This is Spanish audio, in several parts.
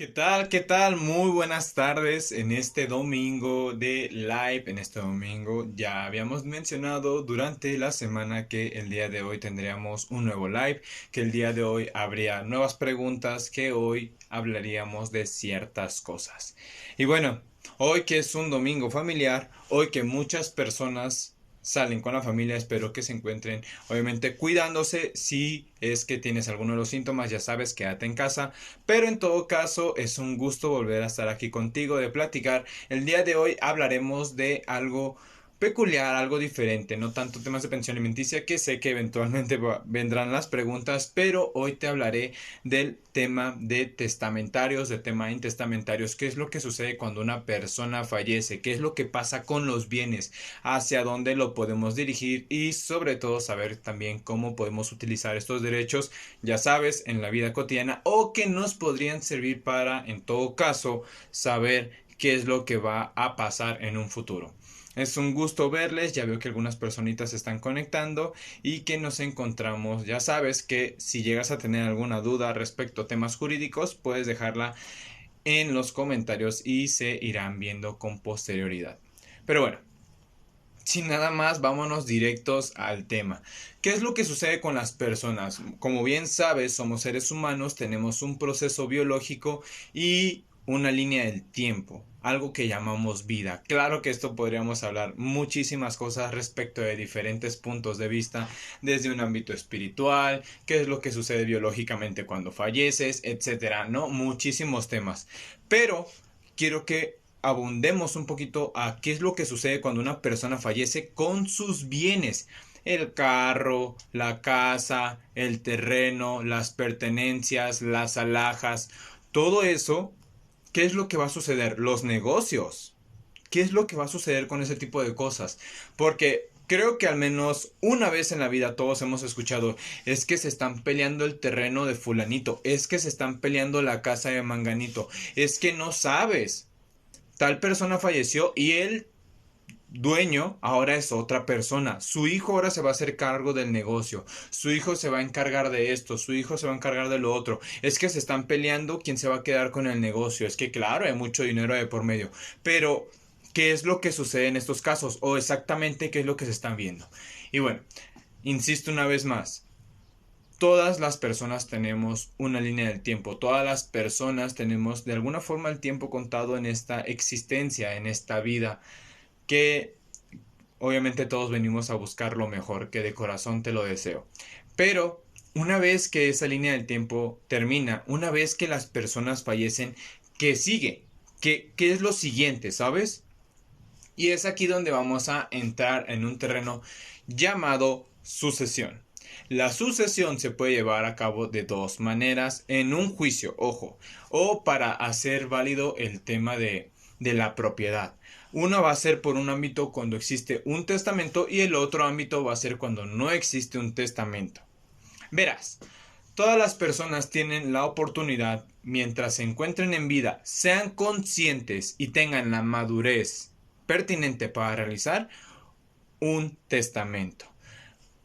¿Qué tal? ¿Qué tal? Muy buenas tardes en este domingo de live. En este domingo ya habíamos mencionado durante la semana que el día de hoy tendríamos un nuevo live, que el día de hoy habría nuevas preguntas, que hoy hablaríamos de ciertas cosas. Y bueno, hoy que es un domingo familiar, hoy que muchas personas salen con la familia, espero que se encuentren obviamente cuidándose. Si es que tienes alguno de los síntomas, ya sabes, quédate en casa, pero en todo caso es un gusto volver a estar aquí contigo, de platicar. El día de hoy hablaremos de algo peculiar, algo diferente, no tanto temas de pensión alimenticia, que sé que eventualmente vendrán las preguntas, pero hoy te hablaré del tema de testamentarios, de tema intestamentarios, qué es lo que sucede cuando una persona fallece, qué es lo que pasa con los bienes, hacia dónde lo podemos dirigir y sobre todo saber también cómo podemos utilizar estos derechos, ya sabes, en la vida cotidiana, o que nos podrían servir para, en todo caso, saber qué es lo que va a pasar en un futuro. Es un gusto verles, ya veo que algunas personitas se están conectando y que nos encontramos. Ya sabes que si llegas a tener alguna duda respecto a temas jurídicos, puedes dejarla en los comentarios y se irán viendo con posterioridad. Pero bueno, sin nada más, vámonos directos al tema. ¿Qué es lo que sucede con las personas? Como bien sabes, somos seres humanos, tenemos un proceso biológico y una línea del tiempo, algo que llamamos vida. Claro que esto podríamos hablar muchísimas cosas respecto de diferentes puntos de vista, desde un ámbito espiritual, qué es lo que sucede biológicamente cuando falleces, etcétera, ¿no? Muchísimos temas. Pero quiero que abundemos un poquito a qué es lo que sucede cuando una persona fallece con sus bienes. El carro, la casa, el terreno, las pertenencias, las alhajas, todo eso. ¿Qué es lo que va a suceder? Los negocios. ¿Qué es lo que va a suceder con ese tipo de cosas? Porque creo que al menos una vez en la vida todos hemos escuchado, es que se están peleando el terreno de fulanito, es que se están peleando la casa de manganito, es que no sabes, tal persona falleció y el dueño ahora es otra persona. Su hijo ahora se va a hacer cargo del negocio. Su hijo se va a encargar de esto. Su hijo se va a encargar de lo otro. Es que se están peleando quién se va a quedar con el negocio. Es que claro, hay mucho dinero de por medio. Pero, ¿qué es lo que sucede en estos casos? O exactamente qué es lo que se están viendo. Y bueno, insisto una vez más. Todas las personas tenemos una línea del tiempo, todas las personas tenemos de alguna forma el tiempo contado en esta existencia, en esta vida, que obviamente todos venimos a buscar lo mejor, que de corazón te lo deseo. Pero una vez que esa línea del tiempo termina, una vez que las personas fallecen, ¿qué sigue? ¿Qué es lo siguiente, sabes? Y es aquí donde vamos a entrar en un terreno llamado sucesión. La sucesión se puede llevar a cabo de dos maneras en un juicio, ojo, o para hacer válido el tema de la propiedad. Uno va a ser por un ámbito cuando existe un testamento y el otro ámbito va a ser cuando no existe un testamento. Verás, todas las personas tienen la oportunidad, mientras se encuentren en vida, sean conscientes y tengan la madurez pertinente para realizar un testamento.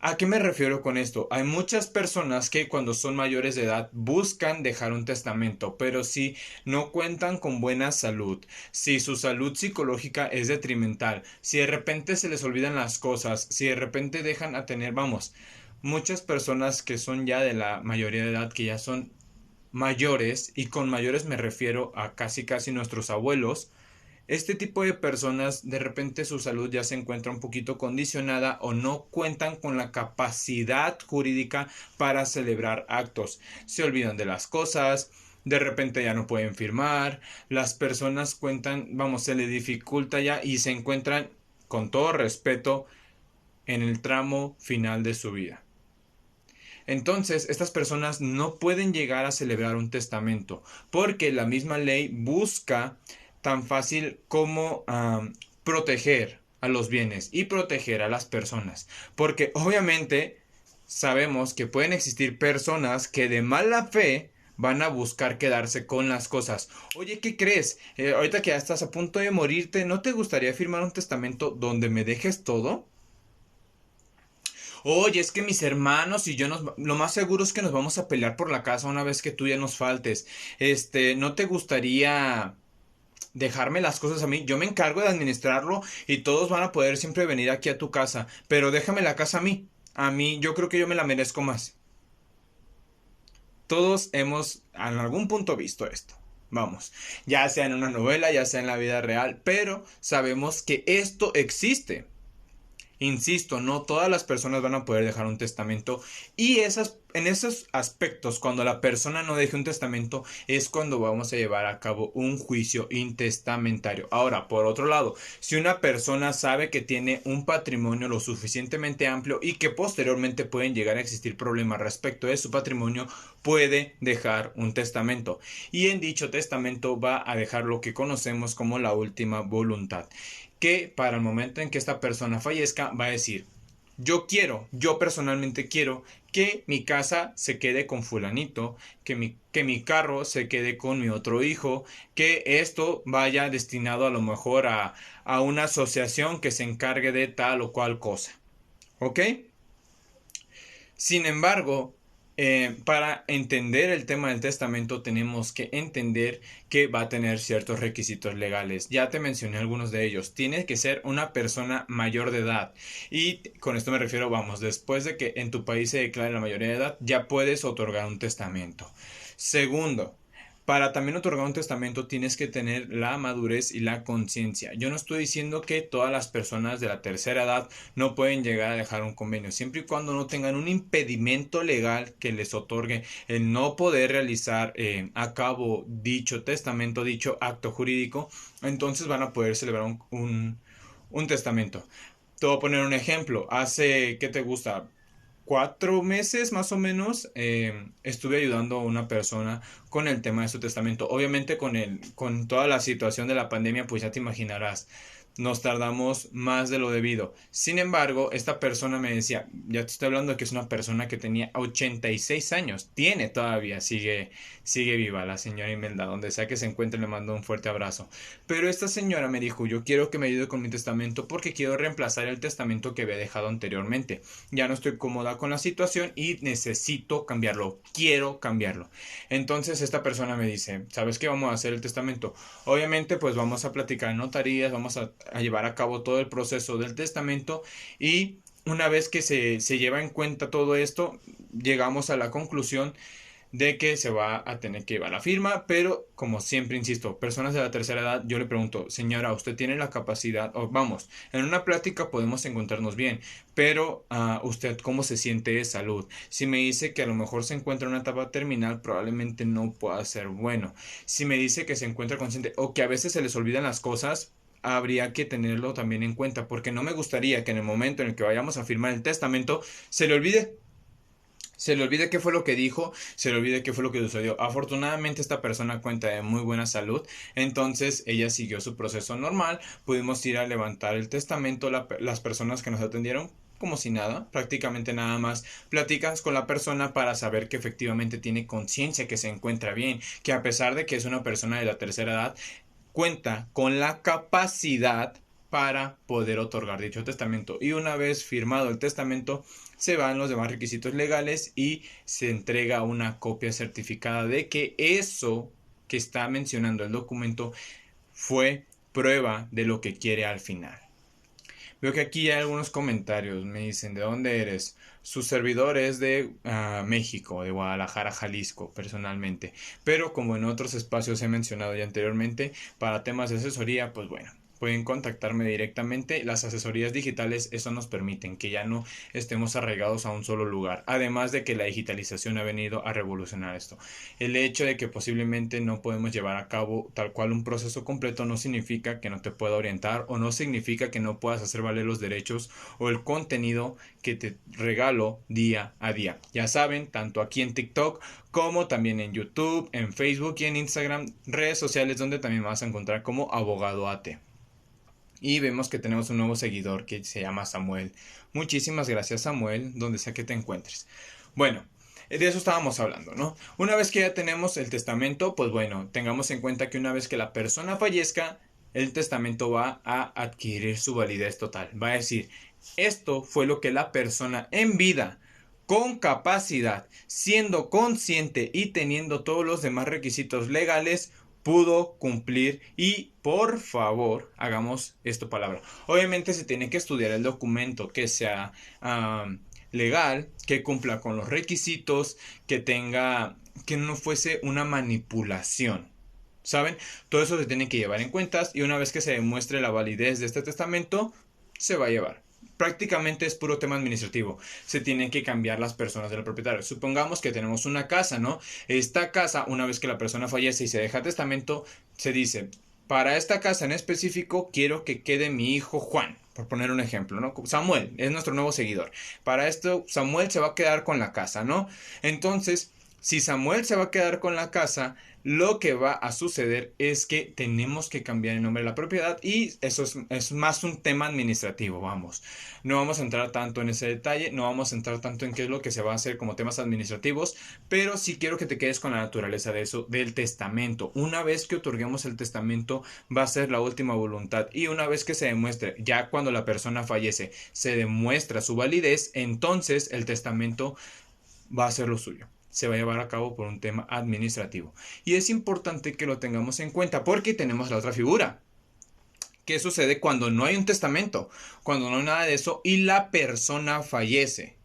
¿A qué me refiero con esto? Hay muchas personas que cuando son mayores de edad buscan dejar un testamento, pero si no cuentan con buena salud, si su salud psicológica es detrimental, si de repente se les olvidan las cosas, si de repente dejan a tener, vamos, muchas personas que son ya de la mayoría de edad, que ya son mayores, y con mayores me refiero a casi casi nuestros abuelos, este tipo de personas de repente su salud ya se encuentra un poquito condicionada o no cuentan con la capacidad jurídica para celebrar actos. Se olvidan de las cosas, de repente ya no pueden firmar, las personas cuentan, vamos, se les dificulta ya y se encuentran, con todo respeto, en el tramo final de su vida. Entonces, estas personas no pueden llegar a celebrar un testamento porque la misma ley busca tan fácil como proteger a los bienes y proteger a las personas. Porque obviamente sabemos que pueden existir personas que de mala fe van a buscar quedarse con las cosas. Oye, ¿qué crees? Ahorita que ya estás a punto de morirte, ¿no te gustaría firmar un testamento donde me dejes todo? Oye, es que mis hermanos y yo lo más seguro es que nos vamos a pelear por la casa una vez que tú ya nos faltes. ¿No te gustaría dejarme las cosas a mí? Yo me encargo de administrarlo y todos van a poder siempre venir aquí a tu casa, pero déjame la casa a mí. A mí, yo creo que yo me la merezco más. Todos hemos en algún punto visto esto. Vamos, ya sea en una novela, ya sea en la vida real, pero sabemos que esto existe. Insisto, no todas las personas van a poder dejar un testamento y en esos aspectos, cuando la persona no deje un testamento, es cuando vamos a llevar a cabo un juicio intestamentario. Ahora, por otro lado, si una persona sabe que tiene un patrimonio lo suficientemente amplio y que posteriormente pueden llegar a existir problemas respecto de su patrimonio, puede dejar un testamento. Y en dicho testamento va a dejar lo que conocemos como la última voluntad, que para el momento en que esta persona fallezca va a decir: yo personalmente quiero que mi casa se quede con fulanito, que mi carro se quede con mi otro hijo, que esto vaya destinado a lo mejor a una asociación que se encargue de tal o cual cosa. ¿Ok? Sin embargo, para entender el tema del testamento tenemos que entender que va a tener ciertos requisitos legales. Ya te mencioné algunos de ellos. Tiene que ser una persona mayor de edad. Y con esto me refiero, vamos, después de que en tu país se declare la mayoría de edad, ya puedes otorgar un testamento. Segundo, para también otorgar un testamento tienes que tener la madurez y la conciencia. Yo no estoy diciendo que todas las personas de la tercera edad no pueden llegar a dejar un convenio, siempre y cuando no tengan un impedimento legal que les otorgue el no poder realizar a cabo dicho testamento, dicho acto jurídico, entonces van a poder celebrar un testamento. Te voy a poner un ejemplo. Hace, ¿qué te gusta? 4 meses más o menos estuve ayudando a una persona con el tema de su testamento. Obviamente con toda la situación de la pandemia, pues ya te imaginarás, nos tardamos más de lo debido. Sin embargo, esta persona me decía, ya te estoy hablando de que es una persona que tenía 86 años, tiene todavía, sigue viva la señora Imelda, donde sea que se encuentre le mando un fuerte abrazo. Pero esta señora me dijo: yo quiero que me ayude con mi testamento porque quiero reemplazar el testamento que había dejado anteriormente. Ya no estoy cómoda con la situación y necesito cambiarlo, quiero cambiarlo. Entonces esta persona me dice: ¿sabes qué? Vamos a hacer el testamento. Obviamente pues vamos a platicar en notarías, vamos a llevar a cabo todo el proceso del testamento y una vez que se lleva en cuenta todo esto, llegamos a la conclusión de que se va a tener que llevar la firma, pero como siempre insisto, personas de la tercera edad, yo le pregunto: señora, ¿usted tiene la capacidad? O vamos, en una plática podemos encontrarnos bien, pero ¿usted cómo se siente de salud? Si me dice que a lo mejor se encuentra en una etapa terminal, probablemente no pueda ser bueno. Si me dice que se encuentra consciente o que a veces se les olvidan las cosas, habría que tenerlo también en cuenta, porque no me gustaría que en el momento en el que vayamos a firmar el testamento se le olvide. Se le olvide qué fue lo que dijo, se le olvide qué fue lo que sucedió. Afortunadamente esta persona cuenta de muy buena salud, entonces ella siguió su proceso normal, pudimos ir a levantar el testamento, las personas que nos atendieron como si nada, prácticamente nada más platicas con la persona para saber que efectivamente tiene conciencia, que se encuentra bien, que a pesar de que es una persona de la tercera edad, cuenta con la capacidad para poder otorgar dicho testamento. Y una vez firmado el testamento, se van los demás requisitos legales y se entrega una copia certificada de que eso que está mencionando el documento fue prueba de lo que quiere al final. Veo que aquí hay algunos comentarios. Me dicen: ¿de dónde eres? Su servidor es de México, de Guadalajara, Jalisco, personalmente. Pero como en otros espacios he mencionado ya anteriormente, para temas de asesoría, pues bueno, pueden contactarme directamente. Las asesorías digitales eso nos permiten que ya no estemos arraigados a un solo lugar. Además de que la digitalización ha venido a revolucionar esto. El hecho de que posiblemente no podemos llevar a cabo tal cual un proceso completo no significa que no te pueda orientar o no significa que no puedas hacer valer los derechos o el contenido que te regalo día a día. Ya saben, tanto aquí en TikTok como también en YouTube, en Facebook y en Instagram, redes sociales donde también me vas a encontrar como Abogado AT. Y vemos que tenemos un nuevo seguidor que se llama Samuel. Muchísimas gracias, Samuel, donde sea que te encuentres. Bueno, de eso estábamos hablando, ¿no? Una vez que ya tenemos el testamento, pues bueno, tengamos en cuenta que una vez que la persona fallezca, el testamento va a adquirir su validez total. Va a decir: Esto fue lo que la persona en vida, con capacidad, siendo consciente y teniendo todos los demás requisitos legales, pudo cumplir. Y por favor, hagamos esto palabra. Obviamente se tiene que estudiar el documento, que sea legal, que cumpla con los requisitos, que tenga, que no fuese una manipulación. ¿Saben? Todo eso se tiene que llevar en cuenta, y una vez que se demuestre la validez de este testamento, se va a llevar. Prácticamente es puro tema administrativo. Se tienen que cambiar las personas del propietario. Supongamos que tenemos una casa, ¿no? Esta casa, una vez que la persona fallece y se deja testamento, se dice, para esta casa en específico quiero que quede mi hijo Juan, por poner un ejemplo, ¿no? Samuel es nuestro nuevo seguidor. Para esto, Samuel se va a quedar con la casa, ¿no? Entonces, si Samuel se va a quedar con la casa, lo que va a suceder es que tenemos que cambiar el nombre de la propiedad, y eso es más un tema administrativo, vamos. No vamos a entrar tanto en ese detalle, no vamos a entrar tanto en qué es lo que se va a hacer como temas administrativos, pero sí quiero que te quedes con la naturaleza de eso, del testamento. Una vez que otorguemos el testamento, va a ser la última voluntad, y una vez que se demuestre, ya cuando la persona fallece, se demuestra su validez, entonces el testamento va a ser lo suyo. Se va a llevar a cabo por un tema administrativo. Y es importante que lo tengamos en cuenta porque tenemos la otra figura. ¿Qué sucede cuando no hay un testamento? Cuando no hay nada de eso y la persona fallece.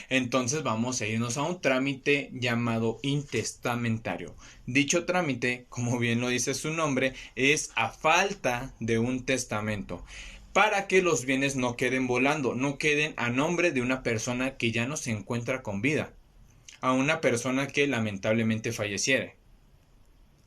Entonces vamos a irnos a un trámite llamado intestamentario. Dicho trámite, como bien lo dice su nombre, es a falta de un testamento, para que los bienes no queden volando, no queden a nombre de una persona que ya no se encuentra con vida, a una persona que lamentablemente falleciere.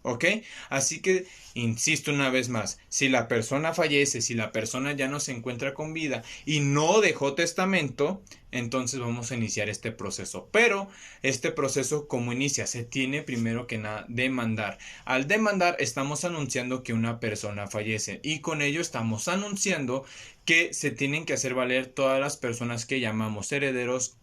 ¿Ok? Así que, insisto una vez más, si la persona fallece, si la persona ya no se encuentra con vida y no dejó testamento, entonces vamos a iniciar este proceso. Pero este proceso, ¿cómo inicia? Se tiene primero que nada demandar. Al demandar estamos anunciando que una persona fallece, y con ello estamos anunciando que se tienen que hacer valer todas las personas que llamamos herederos,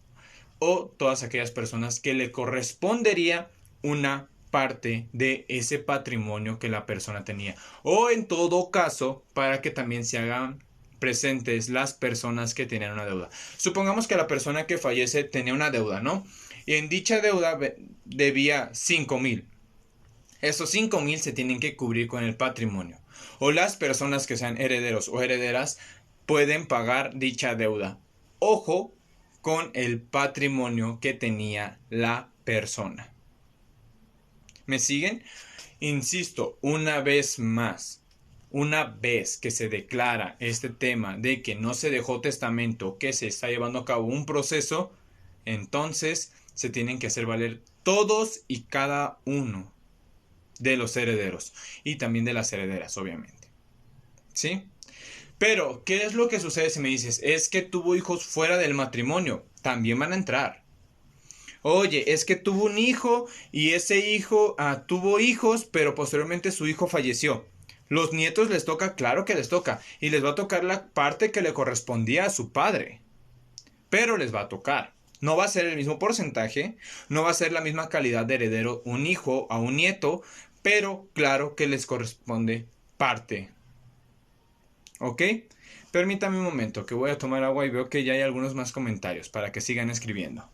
o todas aquellas personas que le correspondería una parte de ese patrimonio que la persona tenía. O en todo caso, para que también se hagan presentes las personas que tenían una deuda. Supongamos que la persona que fallece tenía una deuda, ¿no? Y en dicha deuda debía 5,000. Esos 5,000 se tienen que cubrir con el patrimonio. O las personas que sean herederos o herederas pueden pagar dicha deuda. Ojo con el patrimonio que tenía la persona. ¿Me siguen? Insisto, una vez más, una vez que se declara este tema de que no se dejó testamento, que se está llevando a cabo un proceso, entonces se tienen que hacer valer todos y cada uno de los herederos, y también de las herederas, obviamente. ¿Sí? Pero, ¿qué es lo que sucede si me dices, es que tuvo hijos fuera del matrimonio? También van a entrar. Oye, es que tuvo un hijo y ese hijo tuvo hijos, pero posteriormente su hijo falleció. Los nietos les toca, claro que les toca, y les va a tocar la parte que le correspondía a su padre. Pero les va a tocar. No va a ser el mismo porcentaje, no va a ser la misma calidad de heredero un hijo a un nieto, pero claro que les corresponde parte. ¿Ok? Permítame un momento, que voy a tomar agua y veo que ya hay algunos más comentarios para que sigan escribiendo.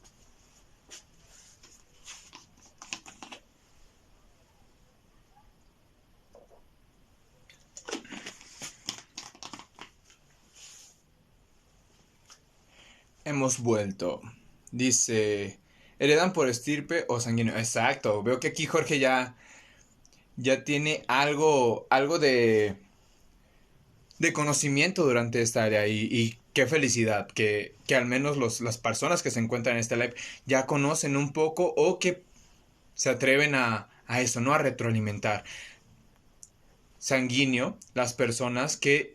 Hemos vuelto. Dice, ¿heredan por estirpe o sanguíneo? Exacto, veo que aquí Jorge ya tiene algo de conocimiento durante esta área, y qué felicidad que al menos las personas que se encuentran en este live ya conocen un poco, o que se atreven a eso, ¿no? A retroalimentar. Sanguíneo, las personas que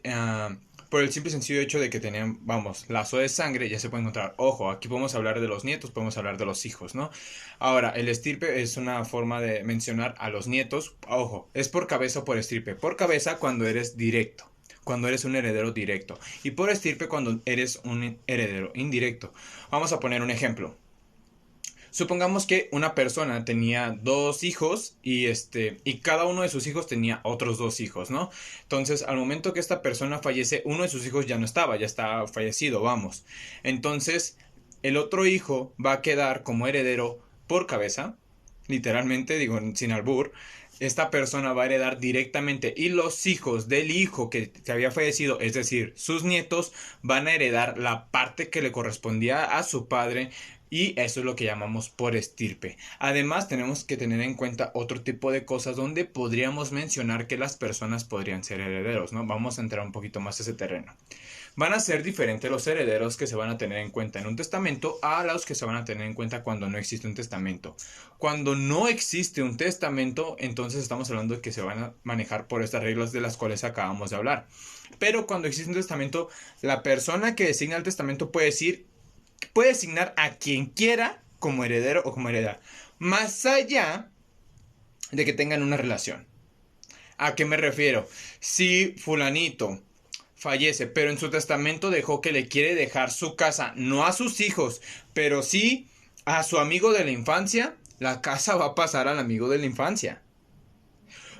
por el simple y sencillo hecho de que tenían, vamos, lazo de sangre, ya se puede encontrar. Ojo, aquí podemos hablar de los nietos, podemos hablar de los hijos, ¿no? Ahora, el estirpe es una forma de mencionar a los nietos. Ojo, es por cabeza o por estirpe. Por cabeza cuando eres directo, cuando eres un heredero directo, y por estirpe cuando eres un heredero indirecto. Vamos a poner un ejemplo. Supongamos que una persona tenía dos hijos y cada uno de sus hijos tenía otros dos hijos, ¿no? Entonces, al momento que esta persona fallece, uno de sus hijos ya no estaba, ya está fallecido, vamos. Entonces, el otro hijo va a quedar como heredero por cabeza, literalmente, digo, sin albur. Esta persona va a heredar directamente y los hijos del hijo que había fallecido, es decir, sus nietos, van a heredar la parte que le correspondía a su padre y eso es lo que llamamos por estirpe. Además, tenemos que tener en cuenta otro tipo de cosas donde podríamos mencionar que las personas podrían ser herederos, ¿no? Vamos a entrar un poquito más a ese terreno. Van a ser diferentes los herederos que se van a tener en cuenta en un testamento a los que se van a tener en cuenta cuando no existe un testamento. Cuando no existe un testamento, entonces estamos hablando de que se van a manejar por estas reglas de las cuales acabamos de hablar. Pero cuando existe un testamento, la persona que designa el testamento puede designar a quien quiera como heredero o como heredera, más allá de que tengan una relación. ¿A qué me refiero? Si fulanito fallece, pero en su testamento dejó que le quiere dejar su casa, no a sus hijos, pero sí a su amigo de la infancia, la casa va a pasar al amigo de la infancia.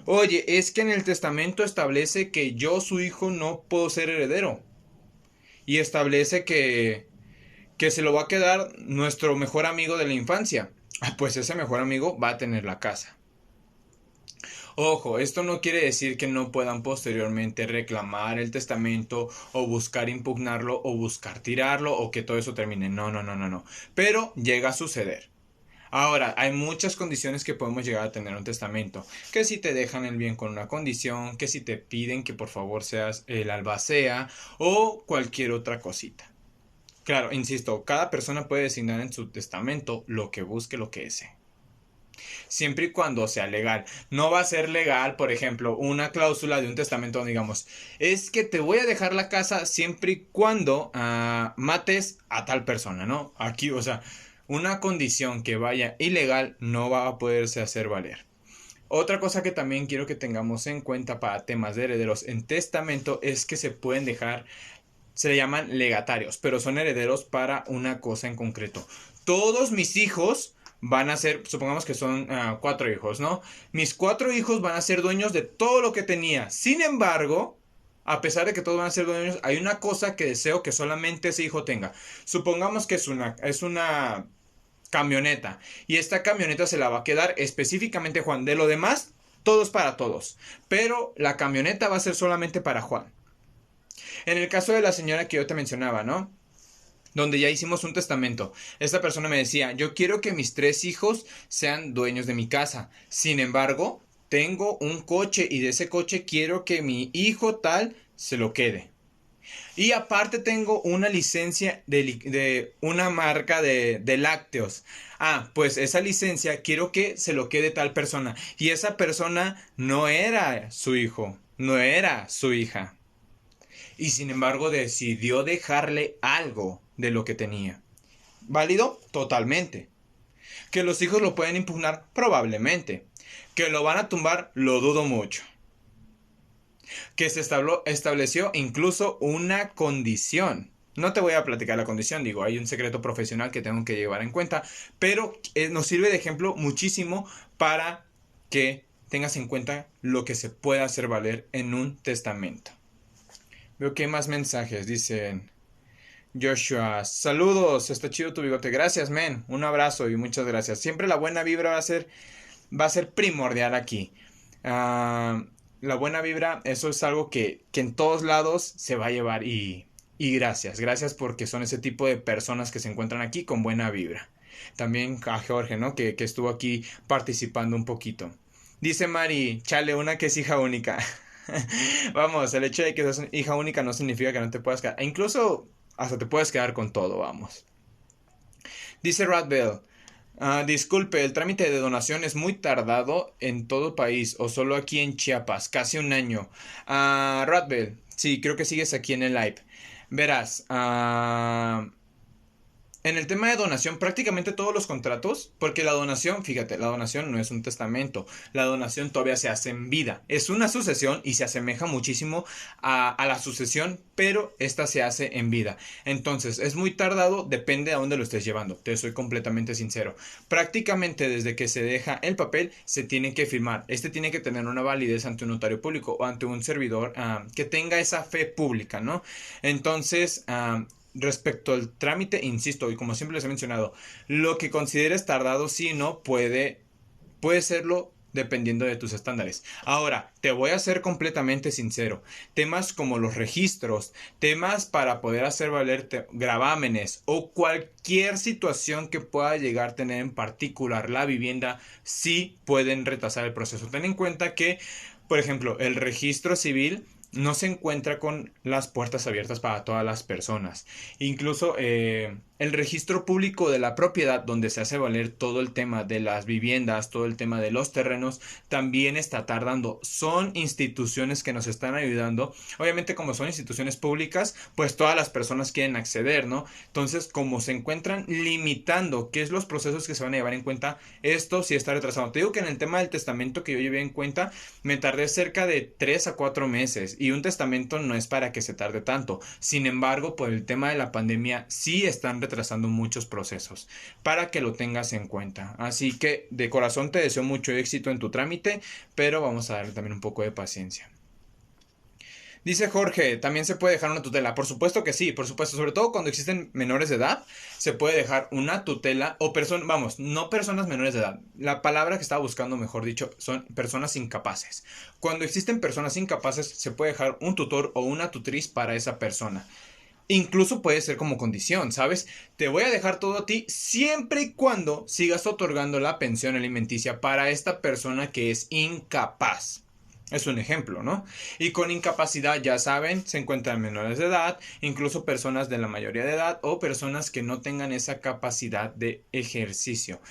Oye, es que en el testamento establece que yo, su hijo, no puedo ser heredero. Y establece que se lo va a quedar nuestro mejor amigo de la infancia. Pues ese mejor amigo va a tener la casa. Ojo, esto no quiere decir que no puedan posteriormente reclamar el testamento o buscar impugnarlo o buscar tirarlo o que todo eso termine. No, no, no, no, no. Pero llega a suceder. Ahora, hay muchas condiciones que podemos llegar a tener un testamento. Que si te dejan el bien con una condición, que si te piden que por favor seas el albacea o cualquier otra cosita. Claro, insisto, cada persona puede designar en su testamento lo que busque, lo que desee. Siempre y cuando sea legal. No va a ser legal, por ejemplo, una cláusula de un testamento donde digamos, es que te voy a dejar la casa siempre y cuando mates a tal persona, ¿no? Aquí, o sea, una condición que vaya ilegal no va a poderse hacer valer. Otra cosa que también quiero que tengamos en cuenta para temas de herederos en testamento es que se pueden dejar, se le llaman legatarios, pero son herederos para una cosa en concreto. Todos mis hijos van a ser, supongamos que son 4 hijos, ¿no? Mis 4 hijos van a ser dueños de todo lo que tenía. Sin embargo, a pesar de que todos van a ser dueños, hay una cosa que deseo que solamente ese hijo tenga. Supongamos que es una camioneta y esta camioneta se la va a quedar específicamente Juan. De lo demás, todo es para todos. Pero la camioneta va a ser solamente para Juan. En el caso de la señora que yo te mencionaba, ¿no? Donde ya hicimos un testamento. Esta persona me decía, yo quiero que mis 3 hijos sean dueños de mi casa. Sin embargo, tengo un coche y de ese coche quiero que mi hijo tal se lo quede. Y aparte tengo una licencia de una marca de lácteos. Pues esa licencia quiero que se lo quede tal persona. Y esa persona no era su hijo, no era su hija. Y sin embargo decidió dejarle algo de lo que tenía. ¿Válido? Totalmente. ¿Que los hijos lo pueden impugnar? Probablemente. ¿Que lo van a tumbar? Lo dudo mucho. Que se estableció incluso una condición. No te voy a platicar la condición, digo, hay un secreto profesional que tengo que llevar en cuenta, pero nos sirve de ejemplo muchísimo para que tengas en cuenta lo que se puede hacer valer en un testamento. Veo que hay más mensajes, dicen Joshua, saludos, está chido tu bigote, gracias men, un abrazo y muchas gracias. Siempre la buena vibra va a ser primordial aquí. La buena vibra, eso es algo que en todos lados se va a llevar y gracias porque son ese tipo de personas que se encuentran aquí con buena vibra. También a Jorge, ¿no? Que estuvo aquí participando un poquito. Dice Mari, chale, una que es hija única. Vamos, el hecho de que seas hija única no significa que no te puedas quedar. E incluso hasta te puedes quedar con todo, vamos. Dice Radbell, disculpe, el trámite de donación es muy tardado en todo el país o solo aquí en Chiapas, casi un año. Radbell, sí, creo que sigues aquí en el live. Verás, En el tema de donación, prácticamente todos los contratos, porque la donación, fíjate, la donación no es un testamento, la donación todavía se hace en vida, es una sucesión y se asemeja muchísimo a la sucesión, pero esta se hace en vida. Entonces, es muy tardado, depende a dónde lo estés llevando, te soy completamente sincero. Prácticamente desde que se deja el papel, se tiene que firmar. Este tiene que tener una validez ante un notario público o ante un servidor que tenga esa fe pública, ¿no? Entonces, respecto al trámite, insisto, y como siempre les he mencionado, lo que consideres tardado, sí, no, puede serlo dependiendo de tus estándares. Ahora, te voy a ser completamente sincero. Temas como los registros, temas para poder hacer valer gravámenes o cualquier situación que pueda llegar a tener en particular la vivienda, sí pueden retrasar el proceso. Ten en cuenta que, por ejemplo, el registro civil no se encuentra con las puertas abiertas para todas las personas. Incluso el registro público de la propiedad, donde se hace valer todo el tema de las viviendas, todo el tema de los terrenos, también está tardando. Son instituciones que nos están ayudando. Obviamente, como son instituciones públicas, pues todas las personas quieren acceder, ¿no? Entonces, como se encuentran limitando qué es los procesos que se van a llevar en cuenta, esto sí está retrasado. Te digo que en el tema del testamento que yo llevé en cuenta, me tardé cerca de 3 a 4 meses y un testamento no es para que se tarde tanto. Sin embargo, por el tema de la pandemia sí están retrasando muchos procesos para que lo tengas en cuenta. Así que de corazón te deseo mucho éxito en tu trámite, pero vamos a darle también un poco de paciencia. Dice Jorge, también se puede dejar una tutela. Por supuesto que sí, por supuesto. Sobre todo cuando existen menores de edad, se puede dejar una tutela o personas, vamos, no personas menores de edad. La palabra que estaba buscando, mejor dicho, son personas incapaces. Cuando existen personas incapaces, se puede dejar un tutor o una tutriz para esa persona. Incluso puede ser como condición, ¿sabes? Te voy a dejar todo a ti siempre y cuando sigas otorgando la pensión alimenticia para esta persona que es incapaz. Es un ejemplo, ¿no? Y con incapacidad, ya saben, se encuentran menores de edad, incluso personas de la mayoría de edad o personas que no tengan esa capacidad de ejercicio.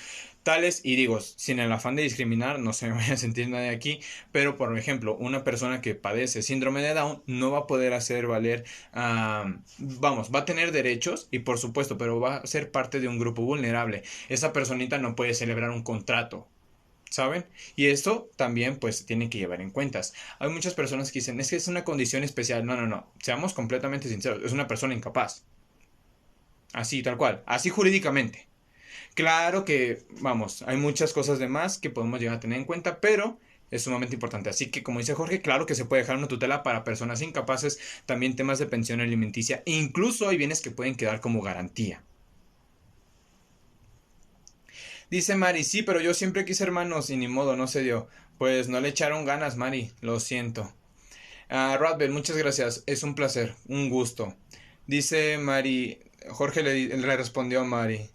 Tales, y digo, sin el afán de discriminar, no se me vaya a sentir nadie aquí, pero por ejemplo, una persona que padece síndrome de Down no va a poder hacer valer, vamos, va a tener derechos y por supuesto, pero va a ser parte de un grupo vulnerable. Esa personita no puede celebrar un contrato. ¿Saben? Y esto también pues se tiene que llevar en cuentas. Hay muchas personas que dicen, es que es una condición especial. No, no, no. Seamos completamente sinceros. Es una persona incapaz. Así, tal cual. Así jurídicamente. Claro que, vamos, hay muchas cosas de más que podemos llegar a tener en cuenta, pero es sumamente importante. Así que, como dice Jorge, claro que se puede dejar una tutela para personas incapaces, también temas de pensión alimenticia, e incluso hay bienes que pueden quedar como garantía. Dice Mari, sí, pero yo siempre quise hermanos y ni modo, no se dio. Pues no le echaron ganas, Mari, lo siento. Radbel, muchas gracias, es un placer, un gusto. Dice Mari, Jorge le respondió a Mari.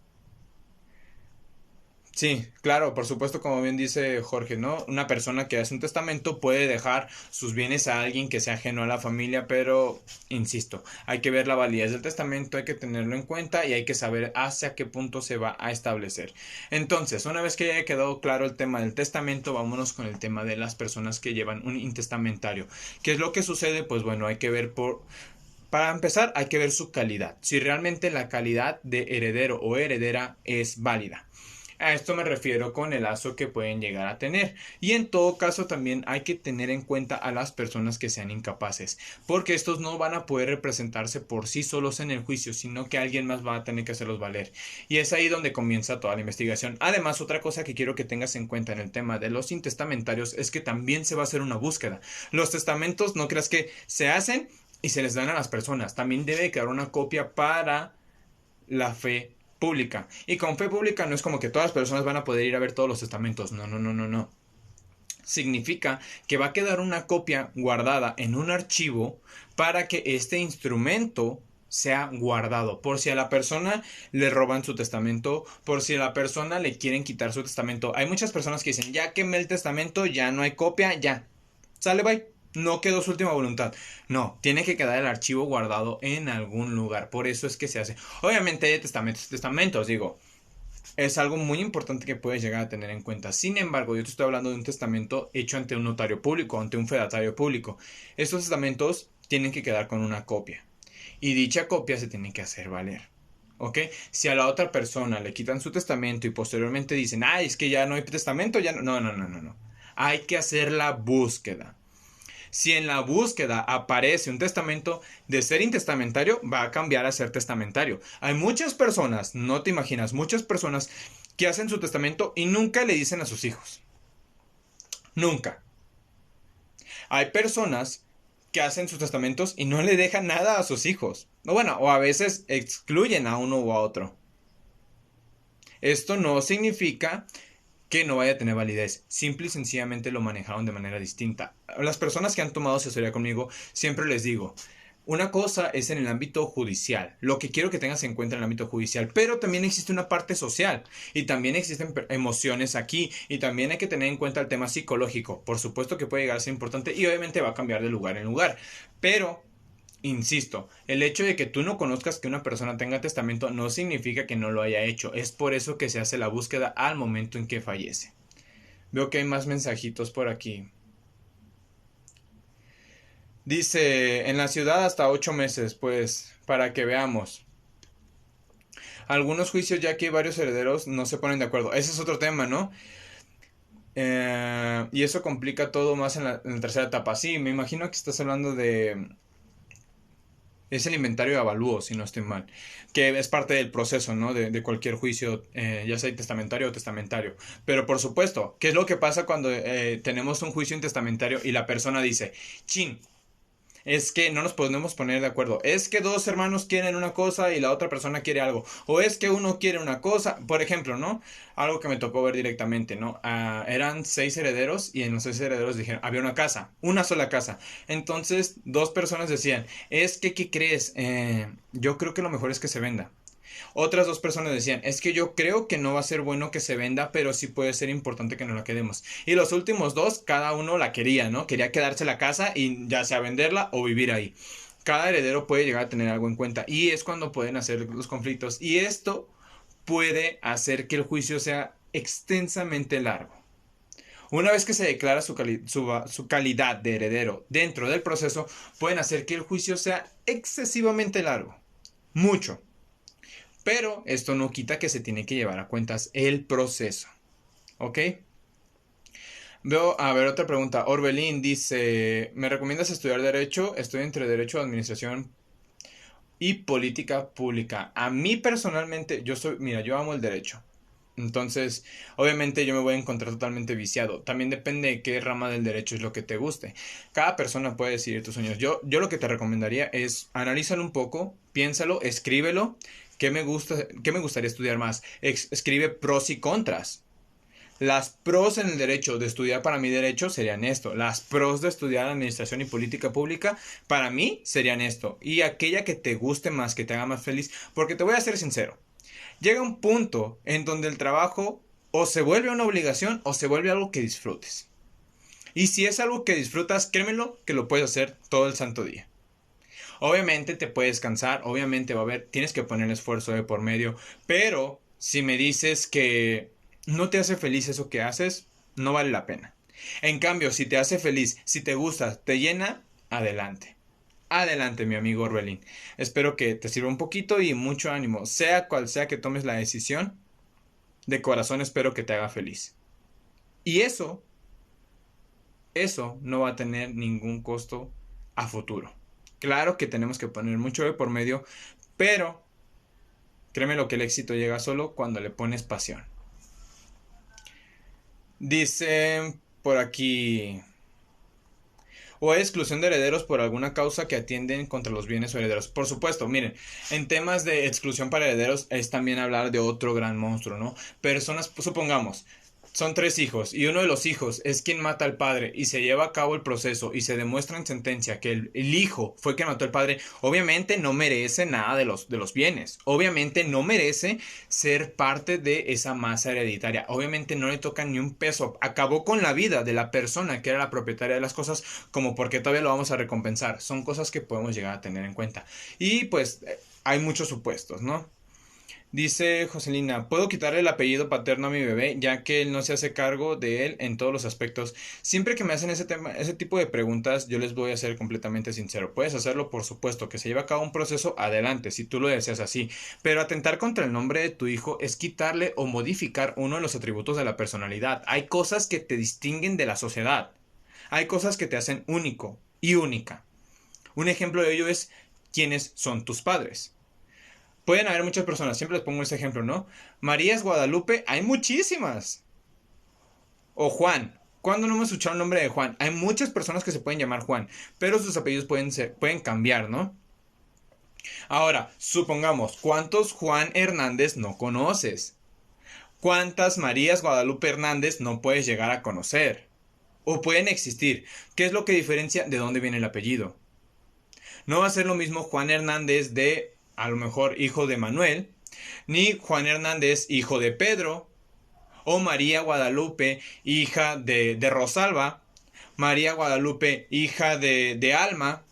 Sí, claro, por supuesto, como bien dice Jorge, ¿no? Una persona que hace un testamento puede dejar sus bienes a alguien que sea ajeno a la familia, pero, insisto, hay que ver la validez del testamento, hay que tenerlo en cuenta y hay que saber hacia qué punto se va a establecer. Entonces, una vez que haya quedado claro el tema del testamento, vámonos con el tema de las personas que llevan un intestamentario. ¿Qué es lo que sucede? Pues bueno, hay que ver Para empezar, hay que ver su calidad, si realmente la calidad de heredero o heredera es válida. A esto me refiero con el lazo que pueden llegar a tener. Y en todo caso también hay que tener en cuenta a las personas que sean incapaces, porque estos no van a poder representarse por sí solos en el juicio, sino que alguien más va a tener que hacerlos valer. Y es ahí donde comienza toda la investigación. Además, otra cosa que quiero que tengas en cuenta en el tema de los intestamentarios es que también se va a hacer una búsqueda. Los testamentos no creas que se hacen y se les dan a las personas. También debe quedar una copia para la fe pública. Y con fe pública no es como que todas las personas van a poder ir a ver todos los testamentos. No, no, no, no, no. Significa que va a quedar una copia guardada en un archivo para que este instrumento sea guardado. Por si a la persona le roban su testamento, por si a la persona le quieren quitar su testamento. Hay muchas personas que dicen, ya quemé el testamento, ya no hay copia, ya. Sale, bye. No quedó su última voluntad. No, tiene que quedar el archivo guardado en algún lugar. Por eso es que se hace. Obviamente hay testamentos, testamentos, digo. Es algo muy importante que puedes llegar a tener en cuenta. Sin embargo, yo te estoy hablando de un testamento hecho ante un notario público, ante un fedatario público. Estos testamentos tienen que quedar con una copia. Y dicha copia se tiene que hacer valer. ¿Ok? Si a la otra persona le quitan su testamento y posteriormente dicen, ay, es que ya no hay testamento, ya no. No, no, no, no, no. Hay que hacer la búsqueda. Si en la búsqueda aparece un testamento, de ser intestamentario va a cambiar a ser testamentario. Hay muchas personas, no te imaginas, muchas personas que hacen su testamento y nunca le dicen a sus hijos. Nunca. Hay personas que hacen sus testamentos y no le dejan nada a sus hijos. O bueno, o a veces excluyen a uno u a otro. Esto no significa que no vaya a tener validez. Simple y sencillamente lo manejaron de manera distinta. A las personas que han tomado asesoría conmigo, siempre les digo, una cosa es en el ámbito judicial, lo que quiero que tengas en cuenta en el ámbito judicial, pero también existe una parte social y también existen emociones aquí y también hay que tener en cuenta el tema psicológico. Por supuesto que puede llegar a ser importante y obviamente va a cambiar de lugar en lugar, pero insisto, el hecho de que tú no conozcas que una persona tenga testamento no significa que no lo haya hecho. Es por eso que se hace la búsqueda al momento en que fallece. Veo que hay más mensajitos por aquí. Dice, en la ciudad hasta 8 meses, pues, para que veamos. Algunos juicios ya que hay varios herederos no se ponen de acuerdo. Ese es otro tema, ¿no? Y eso complica todo más en la tercera etapa. Sí, me imagino que estás hablando de es el inventario de avalúo, si no estoy mal, que es parte del proceso, ¿no? De cualquier juicio, ya sea testamentario o testamentario. Pero por supuesto, ¿qué es lo que pasa cuando tenemos un juicio intestamentario y la persona dice, chin, es que no nos podemos poner de acuerdo? Es que dos hermanos quieren una cosa y la otra persona quiere algo. O es que uno quiere una cosa, por ejemplo, ¿no? Algo que me tocó ver directamente, ¿no? Eran 6 herederos y en los 6 herederos dijeron, había una casa, una sola casa. Entonces, dos personas decían, es que, ¿qué crees? Yo creo que lo mejor es que se venda. Otras dos personas decían, es que yo creo que no va a ser bueno que se venda, pero sí puede ser importante que nos la quedemos. Y los últimos dos, cada uno la quería, ¿no? Quería quedarse la casa y ya sea venderla o vivir ahí. Cada heredero puede llegar a tener algo en cuenta y es cuando pueden hacer los conflictos. Y esto puede hacer que el juicio sea extensamente largo. Una vez que se declara su calidad de heredero dentro del proceso, pueden hacer que el juicio sea excesivamente largo. Mucho. Pero esto no quita que se tiene que llevar a cuentas el proceso. ¿Ok? Veo, a ver, otra pregunta. Orbelín dice, ¿me recomiendas estudiar Derecho? Estoy entre Derecho, Administración y Política Pública. A mí personalmente, mira, yo amo el Derecho. Entonces, obviamente yo me voy a encontrar totalmente viciado. También depende de qué rama del derecho es lo que te guste. Cada persona puede decidir tus sueños. Yo lo que te recomendaría es analízalo un poco, piénsalo, escríbelo. ¿Qué me gustaría estudiar más? Escribe pros y contras. Las pros en el derecho de estudiar para mí derecho serían esto. Las pros de estudiar administración y política pública para mí serían esto. Y aquella que te guste más, que te haga más feliz. Porque te voy a ser sincero. Llega un punto en donde el trabajo o se vuelve una obligación o se vuelve algo que disfrutes. Y si es algo que disfrutas, créemelo que lo puedes hacer todo el santo día. Obviamente te puedes cansar, obviamente va a haber, tienes que poner esfuerzo de por medio, pero si me dices que no te hace feliz eso que haces, no vale la pena. En cambio, si te hace feliz, si te gusta, te llena, adelante. Adelante, mi amigo Orbelín. Espero que te sirva un poquito y mucho ánimo. Sea cual sea que tomes la decisión, de corazón espero que te haga feliz. Y eso no va a tener ningún costo a futuro. Claro que tenemos que poner mucho de por medio, pero créeme lo que el éxito llega solo cuando le pones pasión. Dice por aquí, o hay exclusión de herederos por alguna causa que atienden contra los bienes o herederos. Por supuesto, miren, en temas de exclusión para herederos es también hablar de otro gran monstruo, ¿no? Personas, supongamos, son 3 hijos y uno de los hijos es quien mata al padre y se lleva a cabo el proceso y se demuestra en sentencia que el hijo fue quien mató al padre, obviamente no merece nada de los bienes, obviamente no merece ser parte de esa masa hereditaria, obviamente no le toca ni un peso, acabó con la vida de la persona que era la propietaria de las cosas, como porque todavía lo vamos a recompensar, son cosas que podemos llegar a tener en cuenta y pues hay muchos supuestos, ¿no? Dice Joselina, ¿puedo quitarle el apellido paterno a mi bebé ya que él no se hace cargo de él en todos los aspectos? Siempre que me hacen ese tipo de preguntas, yo les voy a ser completamente sincero. Puedes hacerlo, por supuesto, que se lleve a cabo un proceso, adelante, si tú lo deseas así. Pero atentar contra el nombre de tu hijo es quitarle o modificar uno de los atributos de la personalidad. Hay cosas que te distinguen de la sociedad. Hay cosas que te hacen único y única. Un ejemplo de ello es quiénes son tus padres. Pueden haber muchas personas, siempre les pongo ese ejemplo, ¿no? Marías Guadalupe, hay muchísimas. O Juan. ¿Cuándo no hemos escuchado el nombre de Juan? Hay muchas personas que se pueden llamar Juan, pero sus apellidos pueden cambiar, ¿no? Ahora, supongamos, ¿cuántos Juan Hernández no conoces? ¿Cuántas Marías Guadalupe Hernández no puedes llegar a conocer? O pueden existir. ¿Qué es lo que diferencia de dónde viene el apellido? No va a ser lo mismo Juan Hernández de, a lo mejor, hijo de Manuel, ni Juan Hernández, hijo de Pedro, o María Guadalupe, hija de Rosalba, María Guadalupe, hija de Alma.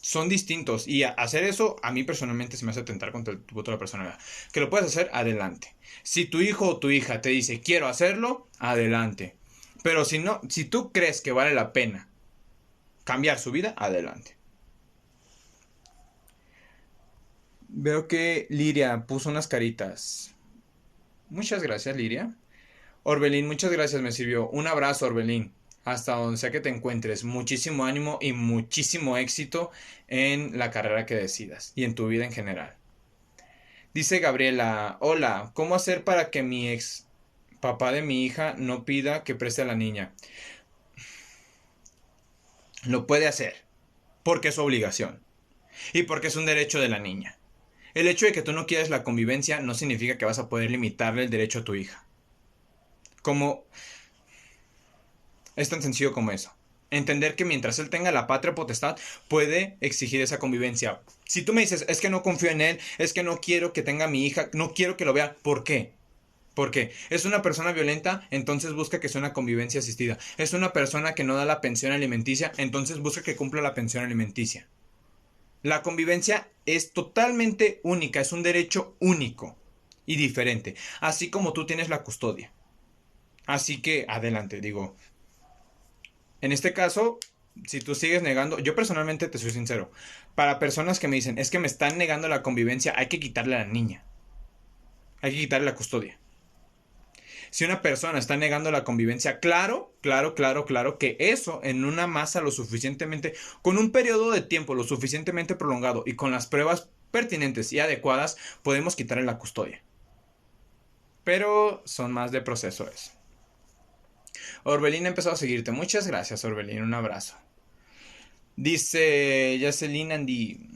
Son distintos y hacer eso a mí personalmente se me hace atentar contra el voto de la personalidad. Que lo puedes hacer, adelante. Si tu hijo o tu hija te dice quiero hacerlo, adelante. Pero si no, si tú crees que vale la pena cambiar su vida, adelante. Veo que Liria puso unas caritas. Muchas gracias, Liria. Orbelín, muchas gracias, me sirvió. Un abrazo, Orbelín. Hasta donde sea que te encuentres. Muchísimo ánimo y muchísimo éxito en la carrera que decidas y en tu vida en general. Dice Gabriela, hola, ¿cómo hacer para que mi ex papá de mi hija no pida que preste a la niña? Lo puede hacer, porque es su obligación y porque es un derecho de la niña. El hecho de que tú no quieras la convivencia no significa que vas a poder limitarle el derecho a tu hija. Como es tan sencillo como eso. Entender que mientras él tenga la patria potestad, puede exigir esa convivencia. Si tú me dices, es que no confío en él, es que no quiero que tenga a mi hija, no quiero que lo vea, ¿por qué? Porque es una persona violenta, entonces busca que sea una convivencia asistida. Es una persona que no da la pensión alimenticia, entonces busca que cumpla la pensión alimenticia. La convivencia es totalmente única, es un derecho único y diferente, así como tú tienes la custodia. Así que adelante, digo, en este caso, si tú sigues negando, yo personalmente te soy sincero, para personas que me dicen, es que me están negando la convivencia, hay que quitarle a la niña, hay que quitarle la custodia. Si una persona está negando la convivencia, claro que eso en una masa lo suficientemente, con un periodo de tiempo lo suficientemente prolongado y con las pruebas pertinentes y adecuadas, podemos quitarle la custodia. Pero son más de proceso eso. Orbelín empezó a seguirte. Muchas gracias, Orbelín. Un abrazo. Dice Jocelyn Andy.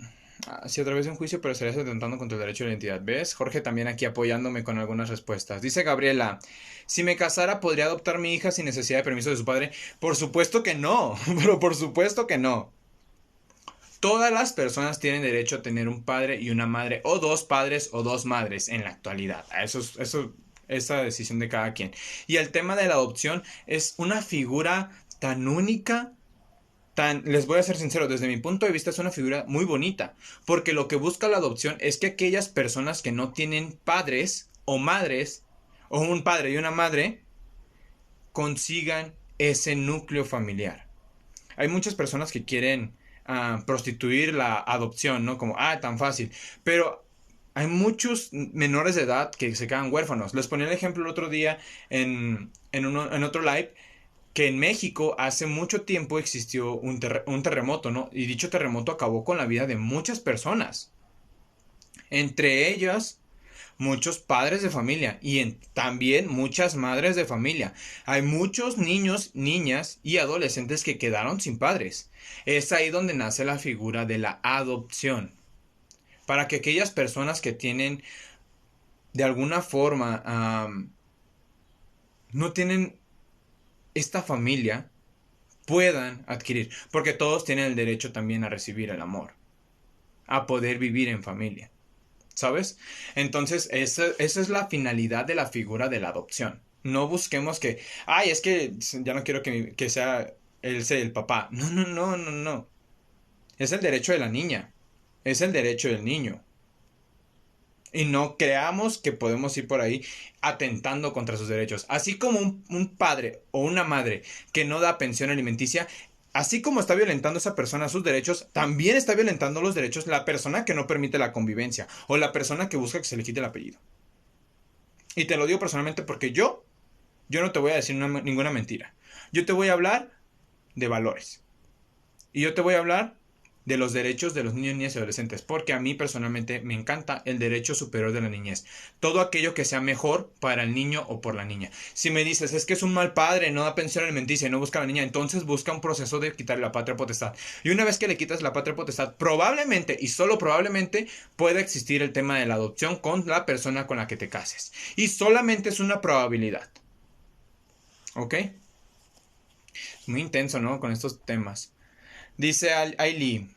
Si a través de un juicio, pero estarías atentando contra el derecho de la identidad. ¿Ves? Jorge también aquí apoyándome con algunas respuestas. Dice Gabriela. Si me casara, ¿podría adoptar mi hija sin necesidad de permiso de su padre? Por supuesto que no. Pero por supuesto que no. Todas las personas tienen derecho a tener un padre y una madre, o dos padres o dos madres en la actualidad. Esa decisión de cada quien. Y el tema de la adopción es una figura tan única, les voy a ser sincero, desde mi punto de vista es una figura muy bonita, porque lo que busca la adopción es que aquellas personas que no tienen padres o madres, o un padre y una madre, consigan ese núcleo familiar. Hay muchas personas que quieren prostituir la adopción, ¿no? Como, tan fácil. Pero hay muchos menores de edad que se quedan huérfanos. Les ponía el ejemplo el otro día en otro live, que en México hace mucho tiempo existió un terremoto, ¿no? Y dicho terremoto acabó con la vida de muchas personas. Entre ellas, muchos padres de familia y también muchas madres de familia. Hay muchos niños, niñas y adolescentes que quedaron sin padres. Es ahí donde nace la figura de la adopción. Para que aquellas personas que tienen de alguna forma no tienen esta familia puedan adquirir. Porque todos tienen el derecho también a recibir el amor. A poder vivir en familia. ¿Sabes? Entonces, esa es la finalidad de la figura de la adopción. No busquemos que, es que ya no quiero que sea él sea el papá. No, no, no, no, no. Es el derecho de la niña. Es el derecho del niño. Y no creamos que podemos ir por ahí atentando contra sus derechos. Así como un padre o una madre que no da pensión alimenticia, así como está violentando esa persona sus derechos, también está violentando los derechos la persona que no permite la convivencia o la persona que busca que se le quite el apellido. Y te lo digo personalmente porque yo no te voy a decir ninguna mentira. Yo te voy a hablar de valores. Y yo te voy a hablar de los derechos de los niños, niñas y adolescentes, porque a mí personalmente me encanta el derecho superior de la niñez. Todo aquello que sea mejor para el niño o por la niña. Si me dices, es que es un mal padre, no da pensión alimenticia y no busca a la niña, entonces busca un proceso de quitarle la patria potestad. Y una vez que le quitas la patria potestad, probablemente y solo probablemente pueda existir el tema de la adopción con la persona con la que te cases. Y solamente es una probabilidad. ¿Ok? Muy intenso, ¿no? Con estos temas. Dice Aileen.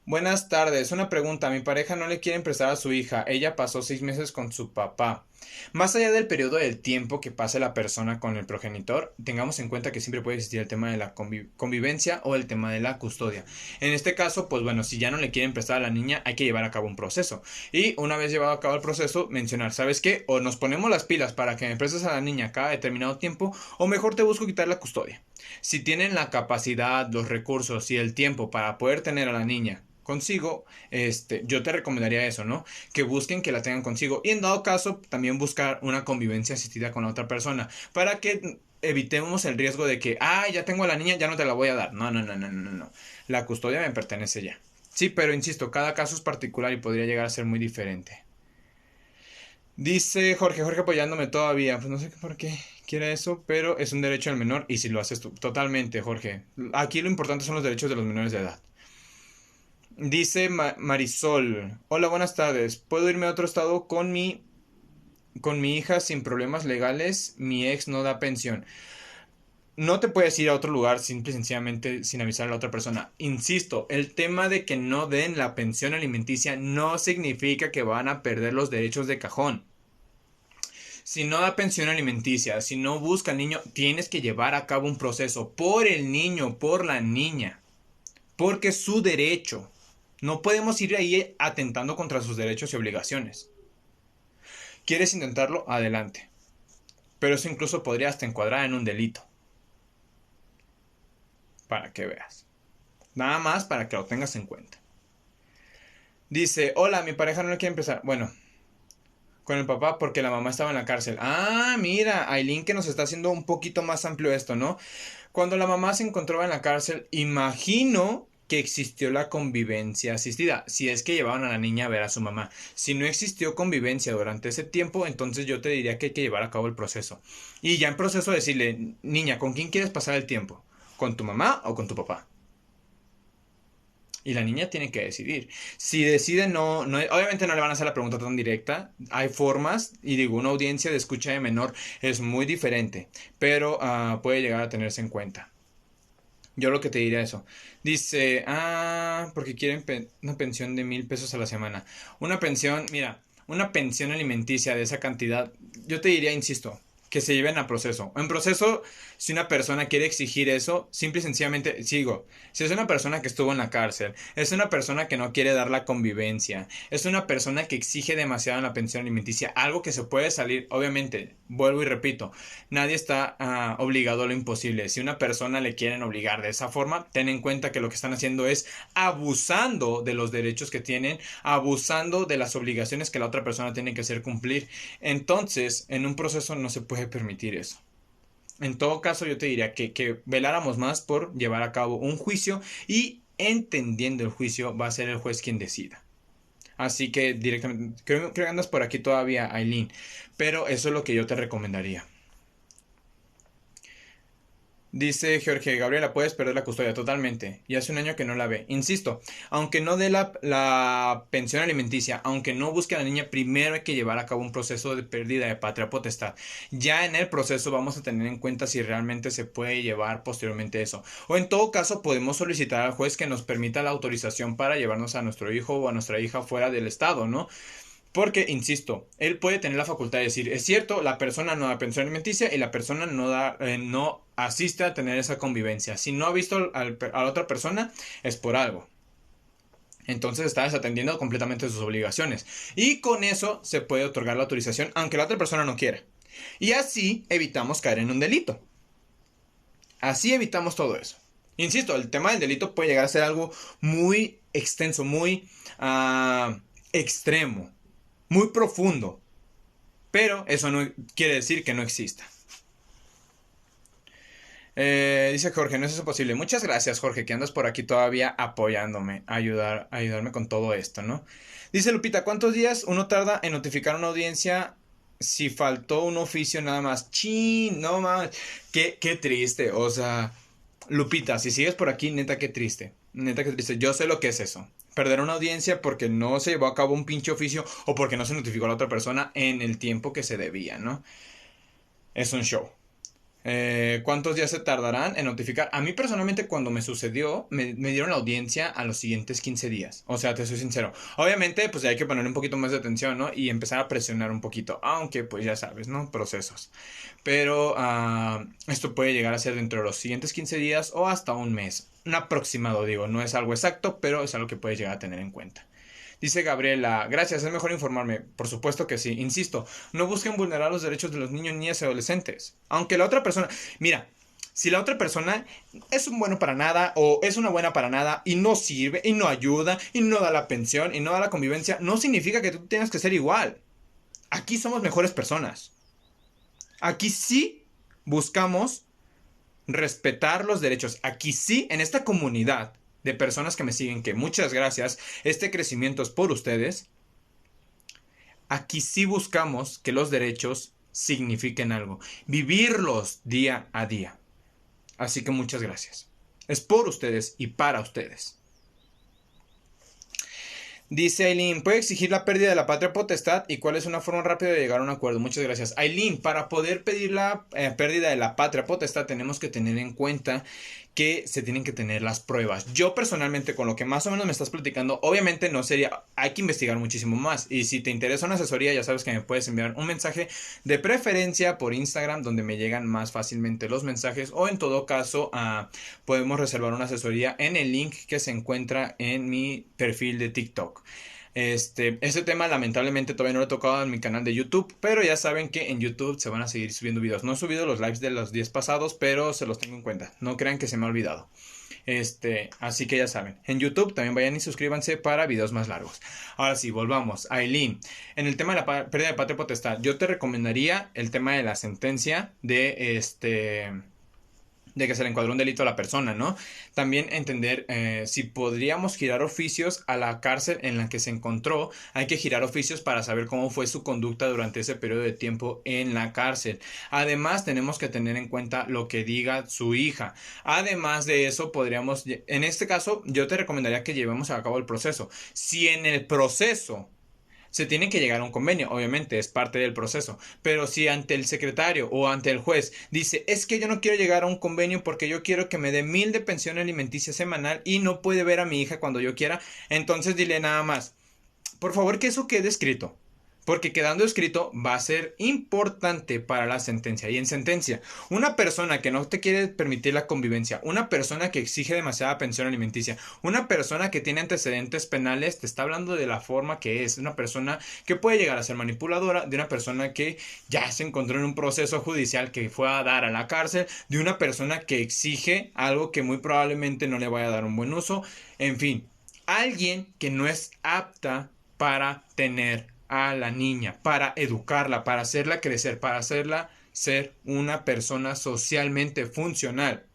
Buenas tardes, una pregunta. Mi pareja no le quiere emprestar a su hija. Ella pasó 6 meses con su papá. Más allá del periodo del tiempo que pase la persona con el progenitor, tengamos en cuenta que siempre puede existir el tema de la convivencia o el tema de la custodia. En este caso, pues bueno, si ya no le quieren prestar a la niña, hay que llevar a cabo un proceso. Y una vez llevado a cabo el proceso, mencionar, ¿sabes qué? O nos ponemos las pilas para que me prestes a la niña cada determinado tiempo, o mejor te busco quitar la custodia. Si tienen la capacidad, los recursos y el tiempo para poder tener a la niña consigo, yo te recomendaría eso, ¿no? Que busquen que la tengan consigo y en dado caso también buscar una convivencia asistida con la otra persona para que evitemos el riesgo de que, ya tengo a la niña, ya no te la voy a dar. No, no, no, no, no, no. La custodia me pertenece ya. Sí, pero insisto, cada caso es particular y podría llegar a ser muy diferente. Dice Jorge apoyándome todavía. Pues no sé por qué quiere eso, pero es un derecho del menor y si lo haces tú. Totalmente, Jorge. Aquí lo importante son los derechos de los menores de edad. Dice Marisol. Hola, buenas tardes. ¿Puedo irme a otro estado con mi hija sin problemas legales? Mi ex no da pensión. No te puedes ir a otro lugar simple y sencillamente sin avisar a la otra persona. Insisto, el tema de que no den la pensión alimenticia no significa que van a perder los derechos de cajón. Si no da pensión alimenticia, si no busca al niño, tienes que llevar a cabo un proceso por el niño, por la niña, porque es su derecho. No podemos ir ahí atentando contra sus derechos y obligaciones. ¿Quieres intentarlo? Adelante. Pero eso incluso podría hasta encuadrar en un delito. Para que veas. Nada más para que lo tengas en cuenta. Dice, hola, mi pareja no le quiere empezar. Bueno, con el papá porque la mamá estaba en la cárcel. Mira, Aileen que nos está haciendo un poquito más amplio esto, ¿no? Cuando la mamá se encontraba en la cárcel, imagino que existió la convivencia asistida, si es que llevaban a la niña a ver a su mamá. Si no existió convivencia durante ese tiempo, entonces yo te diría que hay que llevar a cabo el proceso. Y ya en proceso decirle, niña, ¿con quién quieres pasar el tiempo? ¿Con tu mamá o con tu papá? Y la niña tiene que decidir. Si decide no, obviamente no le van a hacer la pregunta tan directa. Hay formas, y digo, una audiencia de escucha de menor es muy diferente, pero puede llegar a tenerse en cuenta. Yo lo que te diría eso. Dice, porque quieren una pensión de 1,000 pesos a la semana. Una pensión, mira, una pensión alimenticia de esa cantidad, yo te diría, insisto, que se lleven a proceso. En proceso, si una persona quiere exigir eso, simple y sencillamente, sigo. Si es una persona que estuvo en la cárcel, es una persona que no quiere dar la convivencia, es una persona que exige demasiado en la pensión alimenticia, algo que se puede salir, obviamente, vuelvo y repito, nadie está obligado a lo imposible. Si una persona le quieren obligar de esa forma, ten en cuenta que lo que están haciendo es abusando de los derechos que tienen, abusando de las obligaciones que la otra persona tiene que hacer cumplir. Entonces, en un proceso no se puede permitir eso. En todo caso, yo te diría que veláramos más por llevar a cabo un juicio y entendiendo el juicio va a ser el juez quien decida. Así que directamente, creo que andas por aquí todavía, Aileen, pero eso es lo que yo te recomendaría. Dice Jorge, Gabriela, puedes perder la custodia totalmente. Y hace un año que no la ve. Insisto, aunque no dé la pensión alimenticia, aunque no busque a la niña, primero hay que llevar a cabo un proceso de pérdida de patria potestad. Ya en el proceso vamos a tener en cuenta si realmente se puede llevar posteriormente eso. O en todo caso podemos solicitar al juez que nos permita la autorización para llevarnos a nuestro hijo o a nuestra hija fuera del estado, ¿no? Porque, insisto, él puede tener la facultad de decir, es cierto, la persona no da pensión alimenticia y la persona no asiste a tener esa convivencia. Si no ha visto a la otra persona, es por algo. Entonces está desatendiendo completamente sus obligaciones. Y con eso se puede otorgar la autorización aunque la otra persona no quiera. Y así evitamos caer en un delito. Así evitamos todo eso. Insisto, el tema del delito puede llegar a ser algo muy extenso, muy extremo, muy profundo. Pero eso no quiere decir que no exista. Dice Jorge, no es eso posible. Muchas gracias, Jorge, que andas por aquí todavía apoyándome, ayudarme con todo esto, ¿no? Dice Lupita, ¿cuántos días uno tarda en notificar a una audiencia si faltó un oficio nada más? Chin, no más. Qué triste. O sea, Lupita, si sigues por aquí, neta, qué triste. Neta, qué triste. Yo sé lo que es eso. Perder una audiencia porque no se llevó a cabo un pinche oficio o porque no se notificó a la otra persona en el tiempo que se debía, ¿no? Es un show. ¿Cuántos días se tardarán en notificar? A mí personalmente cuando me sucedió, me dieron la audiencia a los siguientes 15 días. O sea, te soy sincero. Obviamente, pues hay que poner un poquito más de atención, ¿no? Y empezar a presionar un poquito. Aunque, pues ya sabes, ¿no? Procesos. Pero esto puede llegar a ser dentro de los siguientes 15 días o hasta un mes. Un aproximado, digo. No es algo exacto, pero es algo que puedes llegar a tener en cuenta. Dice Gabriela, gracias, es mejor informarme. Por supuesto que sí. Insisto, no busquen vulnerar los derechos de los niños, niñas y adolescentes. Aunque la otra persona, mira, si la otra persona es un bueno para nada o es una buena para nada y no sirve y no ayuda y no da la pensión y no da la convivencia, no significa que tú tengas que ser igual. Aquí somos mejores personas. Aquí sí buscamos respetar los derechos. Aquí sí, en esta comunidad de personas que me siguen, que muchas gracias, este crecimiento es por ustedes, aquí sí buscamos que los derechos signifiquen algo, vivirlos día a día. Así que muchas gracias. Es por ustedes y para ustedes. Dice Aileen, ¿puede exigir la pérdida de la patria potestad? ¿Y cuál es una forma rápida de llegar a un acuerdo? Muchas gracias. Aileen, para poder pedir la pérdida de la patria potestad tenemos que tener en cuenta que se tienen que tener las pruebas. Yo personalmente, con lo que más o menos me estás platicando, obviamente no sería, hay que investigar muchísimo más. Y si te interesa una asesoría, ya sabes que me puedes enviar un mensaje de preferencia por Instagram, donde me llegan más fácilmente los mensajes, o en todo caso, podemos reservar una asesoría en el link que se encuentra en mi perfil de TikTok. Este tema lamentablemente todavía no lo he tocado en mi canal de YouTube, pero ya saben que en YouTube se van a seguir subiendo videos. No he subido los lives de los 10 pasados, pero se los tengo en cuenta. No crean que se me ha olvidado. Así que ya saben. En YouTube también vayan y suscríbanse para videos más largos. Ahora sí, volvamos. Aileen, en el tema de la pérdida de patria potestad, yo te recomendaría el tema de la sentencia de que se le encuadró un delito a la persona, ¿no? También entender si podríamos girar oficios a la cárcel en la que se encontró. Hay que girar oficios para saber cómo fue su conducta durante ese periodo de tiempo en la cárcel. Además, tenemos que tener en cuenta lo que diga su hija. Además de eso, podríamos, en este caso, yo te recomendaría que llevemos a cabo el proceso. Si en el proceso se tiene que llegar a un convenio, obviamente es parte del proceso, pero si ante el secretario o ante el juez dice, es que yo no quiero llegar a un convenio porque yo quiero que me dé 1,000 de pensión alimenticia semanal y no puede ver a mi hija cuando yo quiera, entonces dile nada más, por favor que eso quede escrito. Porque quedando escrito va a ser importante para la sentencia. Y en sentencia, una persona que no te quiere permitir la convivencia, una persona que exige demasiada pensión alimenticia, una persona que tiene antecedentes penales, te está hablando de la forma que es. Una persona que puede llegar a ser manipuladora, de una persona que ya se encontró en un proceso judicial que fue a dar a la cárcel, de una persona que exige algo que muy probablemente no le vaya a dar un buen uso. En fin, alguien que no es apta para tener a la niña, para educarla, para hacerla crecer, para hacerla ser una persona socialmente funcional.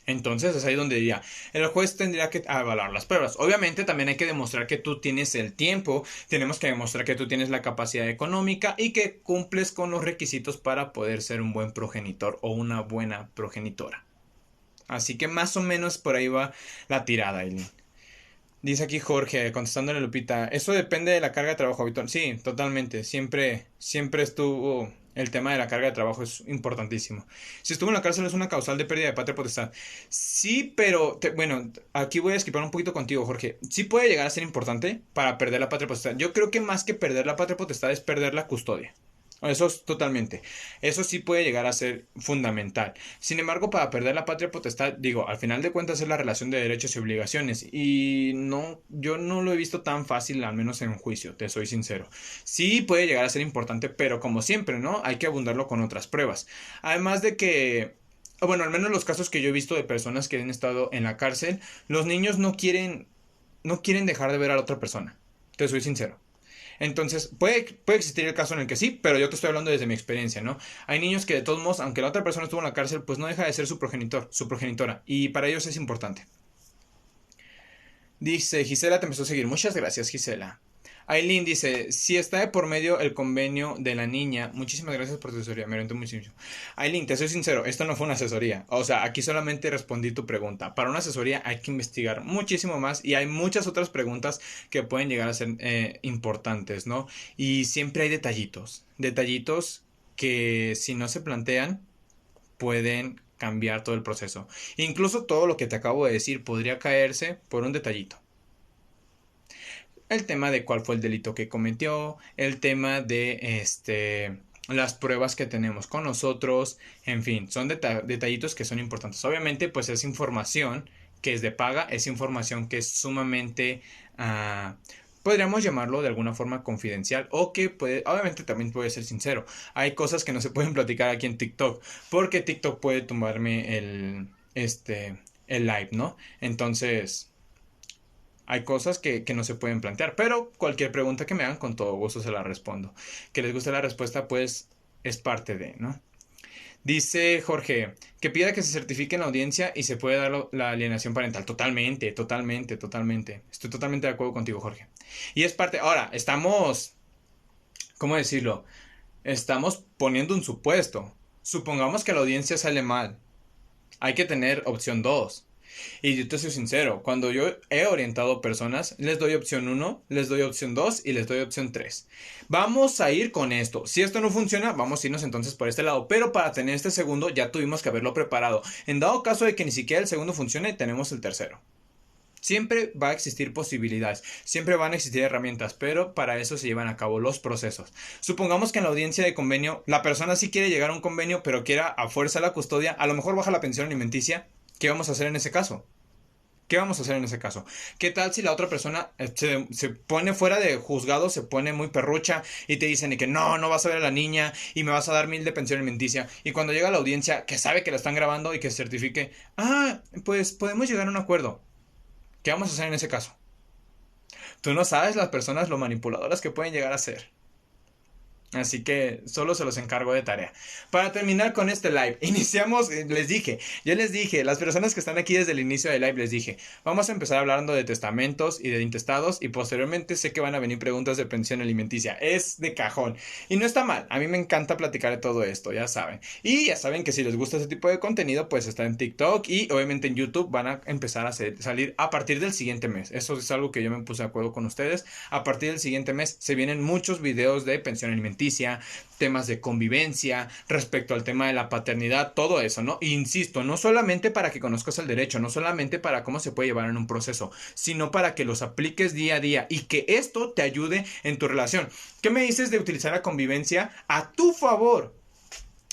Entonces es ahí donde diría, el juez tendría que evaluar las pruebas. Obviamente también hay que demostrar que tú tienes el tiempo, tenemos que demostrar que tú tienes la capacidad económica y que cumples con los requisitos para poder ser un buen progenitor o una buena progenitora. Así que más o menos por ahí va la tirada, Eileen. Dice aquí Jorge, contestándole a Lupita, eso depende de la carga de trabajo habitual. Sí, totalmente, siempre estuvo, el tema de la carga de trabajo es importantísimo. Si estuvo en la cárcel es una causal de pérdida de patria potestad. Sí, pero, bueno, aquí voy a esquipar un poquito contigo, Jorge. Sí puede llegar a ser importante para perder la patria potestad. Yo creo que más que perder la patria potestad es perder la custodia. Eso es totalmente. Eso sí puede llegar a ser fundamental. Sin embargo, para perder la patria potestad, digo, al final de cuentas es la relación de derechos y obligaciones. Y no, yo no lo he visto tan fácil, al menos en juicio, te soy sincero. Sí puede llegar a ser importante, pero como siempre, ¿no? Hay que abundarlo con otras pruebas. Además de que, bueno, al menos los casos que yo he visto de personas que han estado en la cárcel, los niños no quieren dejar de ver a la otra persona. Te soy sincero. Entonces, puede existir el caso en el que sí, pero yo te estoy hablando desde mi experiencia, ¿no? Hay niños que de todos modos, aunque la otra persona estuvo en la cárcel, pues no deja de ser su progenitor, su progenitora, y para ellos es importante. Dice, Gisela te empezó a seguir. Muchas gracias, Gisela. Aileen dice, si está de por medio el convenio de la niña, muchísimas gracias por tu asesoría, me orientó muchísimo. Aileen, te soy sincero, esto no fue una asesoría, o sea, aquí solamente respondí tu pregunta. Para una asesoría hay que investigar muchísimo más y hay muchas otras preguntas que pueden llegar a ser importantes, ¿no? Y siempre hay detallitos que si no se plantean pueden cambiar todo el proceso. Incluso todo lo que te acabo de decir podría caerse por un detallito. El tema de cuál fue el delito que cometió, el tema de las pruebas que tenemos con nosotros, en fin, son detallitos que son importantes. Obviamente, pues es información que es de paga, es información que es sumamente, podríamos llamarlo de alguna forma confidencial o que puede, obviamente también puede ser sincero. Hay cosas que no se pueden platicar aquí en TikTok porque TikTok puede tumbarme el live, ¿no? Entonces, hay cosas que no se pueden plantear, pero cualquier pregunta que me hagan, con todo gusto se la respondo. Que les guste la respuesta, pues es parte de, ¿no? Dice Jorge, que pida que se certifique en la audiencia y se puede dar la alienación parental. Totalmente, totalmente, totalmente. Estoy totalmente de acuerdo contigo, Jorge. Y es parte, ahora, ¿cómo decirlo? Estamos poniendo un supuesto. Supongamos que la audiencia sale mal. Hay que tener opción 2. Y yo te soy sincero, cuando yo he orientado personas, les doy opción 1, les doy opción 2 y les doy opción 3. Vamos a ir con esto. Si esto no funciona, vamos a irnos entonces por este lado. Pero para tener este segundo ya tuvimos que haberlo preparado. En dado caso de que ni siquiera el segundo funcione, tenemos el tercero. Siempre va a existir posibilidades, siempre van a existir herramientas, pero para eso se llevan a cabo los procesos. Supongamos que en la audiencia de convenio la persona sí quiere llegar a un convenio, pero quiera a fuerza la custodia, a lo mejor baja la pensión alimenticia. ¿Qué vamos a hacer en ese caso? ¿Qué vamos a hacer en ese caso? ¿Qué tal si la otra persona se pone fuera de juzgado, se pone muy perrucha y te dicen que no vas a ver a la niña y me vas a dar 1,000 de pensión alimenticia? Y cuando llega a la audiencia, que sabe que la están grabando y que se certifique, pues podemos llegar a un acuerdo. ¿Qué vamos a hacer en ese caso? Tú no sabes las personas lo manipuladoras que pueden llegar a ser. Así que solo se los encargo de tarea. Para terminar con este live, iniciamos, yo les dije, las personas que están aquí desde el inicio del live les dije, vamos a empezar hablando de testamentos y de intestados y posteriormente sé que van a venir preguntas de pensión alimenticia. Es de cajón. Y no está mal, a mí me encanta platicar de todo esto, ya saben. Y ya saben que si les gusta ese tipo de contenido, pues está en TikTok y obviamente en YouTube van a empezar a salir a partir del siguiente mes. Eso es algo que yo me puse de acuerdo con ustedes. A partir del siguiente mes se vienen muchos videos de pensión alimenticia, temas de convivencia, respecto al tema de la paternidad, todo eso, ¿no? Insisto, no solamente para que conozcas el derecho, no solamente para cómo se puede llevar en un proceso, sino para que los apliques día a día y que esto te ayude en tu relación. ¿Qué me dices de utilizar la convivencia a tu favor?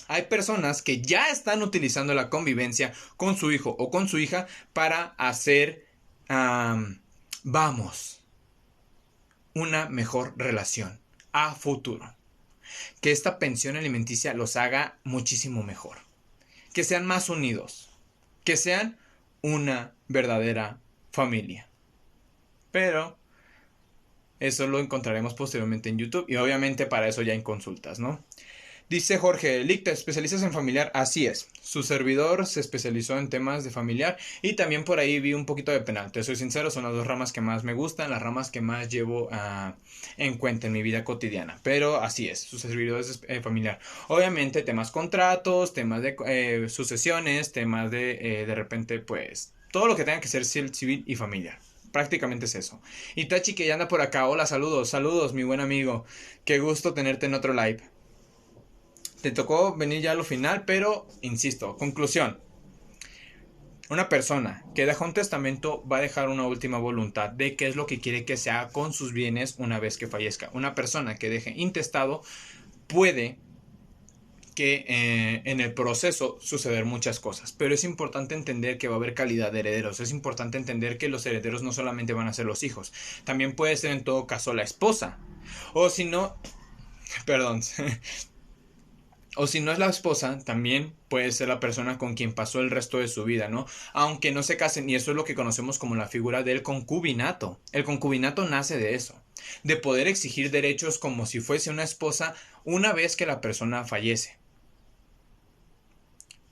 Hay personas que ya están utilizando la convivencia con su hijo o con su hija para hacer, vamos, una mejor relación a futuro. Que esta pensión alimenticia los haga muchísimo mejor. Que sean más unidos. Que sean una verdadera familia. Pero eso lo encontraremos posteriormente en YouTube y obviamente para eso ya en consultas, ¿no? Dice Jorge, Lick, ¿te especializas en familiar? Así es. Su servidor se especializó en temas de familiar y también por ahí vi un poquito de penal. Te soy sincero, son las dos ramas que más me gustan, las ramas que más llevo en cuenta en mi vida cotidiana. Pero así es, su servidor es familiar. Obviamente temas contratos, temas de sucesiones, temas de repente pues todo lo que tenga que ser civil y familiar. Prácticamente es eso. Y Tachi que ya anda por acá. Hola, saludos, mi buen amigo. Qué gusto tenerte en otro live. Te tocó venir ya a lo final, pero insisto, conclusión. Una persona que deja un testamento va a dejar una última voluntad de qué es lo que quiere que se haga con sus bienes una vez que fallezca. Una persona que deje intestado puede que en el proceso suceder muchas cosas, pero es importante entender que va a haber calidad de herederos, es importante entender que los herederos no solamente van a ser los hijos, también puede ser en todo caso la esposa, o si no, perdón, o si no es la esposa, también puede ser la persona con quien pasó el resto de su vida, ¿no? Aunque no se casen, y eso es lo que conocemos como la figura del concubinato. El concubinato nace de eso, de poder exigir derechos como si fuese una esposa una vez que la persona fallece.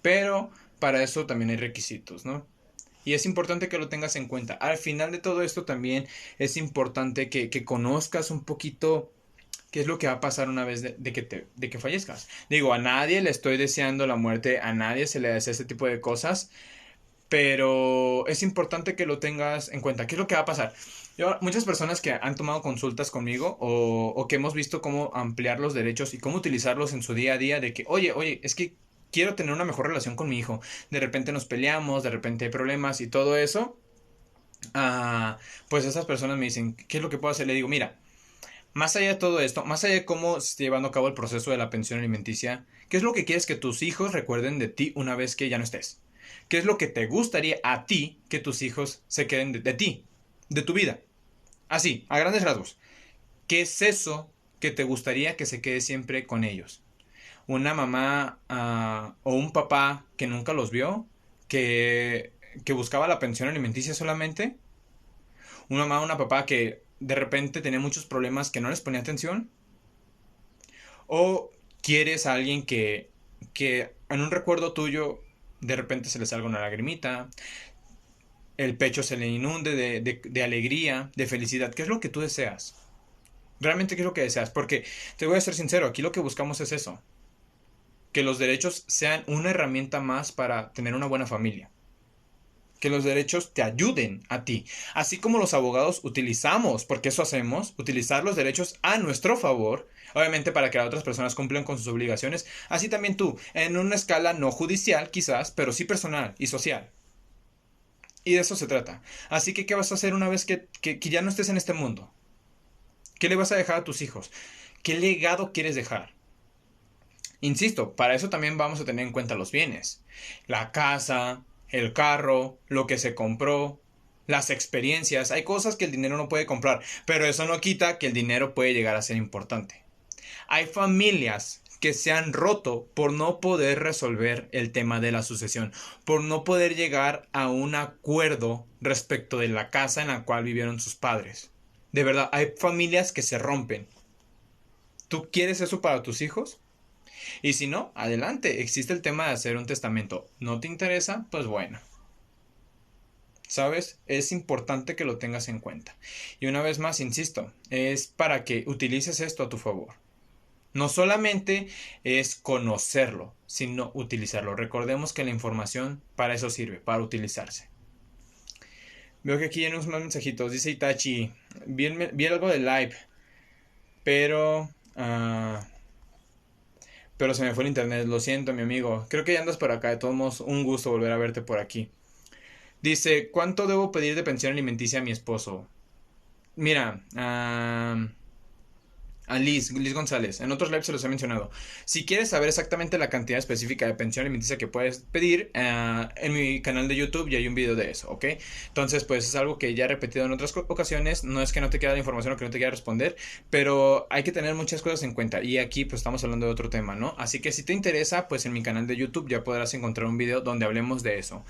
Pero para eso también hay requisitos, ¿no? Y es importante que lo tengas en cuenta. Al final de todo esto también es importante que conozcas un poquito qué es lo que va a pasar una vez de que fallezcas. Digo, a nadie le estoy deseando la muerte, a nadie se le desea ese tipo de cosas, pero es importante que lo tengas en cuenta. ¿Qué es lo que va a pasar? Muchas personas que han tomado consultas conmigo o que hemos visto cómo ampliar los derechos y cómo utilizarlos en su día a día, de que, oye, es que quiero tener una mejor relación con mi hijo. De repente nos peleamos, de repente hay problemas y todo eso. Pues esas personas me dicen, ¿qué es lo que puedo hacer? Le digo, mira, más allá de todo esto, más allá de cómo se está llevando a cabo el proceso de la pensión alimenticia, ¿qué es lo que quieres que tus hijos recuerden de ti una vez que ya no estés? ¿Qué es lo que te gustaría a ti que tus hijos se queden de ti, de tu vida? Así, a grandes rasgos. ¿Qué es eso que te gustaría que se quede siempre con ellos? ¿Una mamá o un papá que nunca los vio? ¿Que buscaba la pensión alimenticia solamente? ¿Una mamá o una papá que de repente tenía muchos problemas que no les ponía atención? ¿O quieres a alguien que en un recuerdo tuyo de repente se le salga una lagrimita, el pecho se le inunde de alegría, de felicidad? ¿Qué es lo que tú deseas? Realmente, ¿qué es lo que deseas? Porque te voy a ser sincero, aquí lo que buscamos es eso, que los derechos sean una herramienta más para tener una buena familia. Que los derechos te ayuden a ti. Así como los abogados utilizamos, porque eso hacemos, utilizar los derechos a nuestro favor, obviamente para que las otras personas cumplan con sus obligaciones, así también tú, en una escala no judicial quizás, pero sí personal y social. Y de eso se trata. Así que, ¿qué vas a hacer una vez que ya no estés en este mundo? ¿Qué le vas a dejar a tus hijos? ¿Qué legado quieres dejar? Insisto, para eso también vamos a tener en cuenta los bienes. La casa, el carro, lo que se compró, las experiencias. Hay cosas que el dinero no puede comprar, pero eso no quita que el dinero puede llegar a ser importante. Hay familias que se han roto por no poder resolver el tema de la sucesión, por no poder llegar a un acuerdo respecto de la casa en la cual vivieron sus padres. De verdad, hay familias que se rompen. ¿Tú quieres eso para tus hijos? Y si no, adelante, existe el tema de hacer un testamento. ¿No te interesa? Pues bueno. ¿Sabes? Es importante que lo tengas en cuenta. Y una vez más, insisto, es para que utilices esto a tu favor. No solamente es conocerlo, sino utilizarlo. Recordemos que la información para eso sirve, para utilizarse. Veo que aquí hay unos más mensajitos. Dice Itachi, vi algo de live, pero... pero se me fue el internet, lo siento, mi amigo. Creo que ya andas por acá, de todos modos, un gusto volver a verte por aquí. Dice, ¿cuánto debo pedir de pensión alimenticia a mi esposo? Mira, a Liz González, en otros lives se los he mencionado. Si quieres saber exactamente la cantidad específica de pensión alimenticia que puedes pedir, en mi canal de YouTube ya hay un video de eso, ¿ok? Entonces, pues es algo que ya he repetido en otras ocasiones. No es que no te quiera la información o que no te quiera responder, pero hay que tener muchas cosas en cuenta. Y aquí, pues estamos hablando de otro tema, ¿no? Así que si te interesa, pues en mi canal de YouTube ya podrás encontrar un video donde hablemos de eso.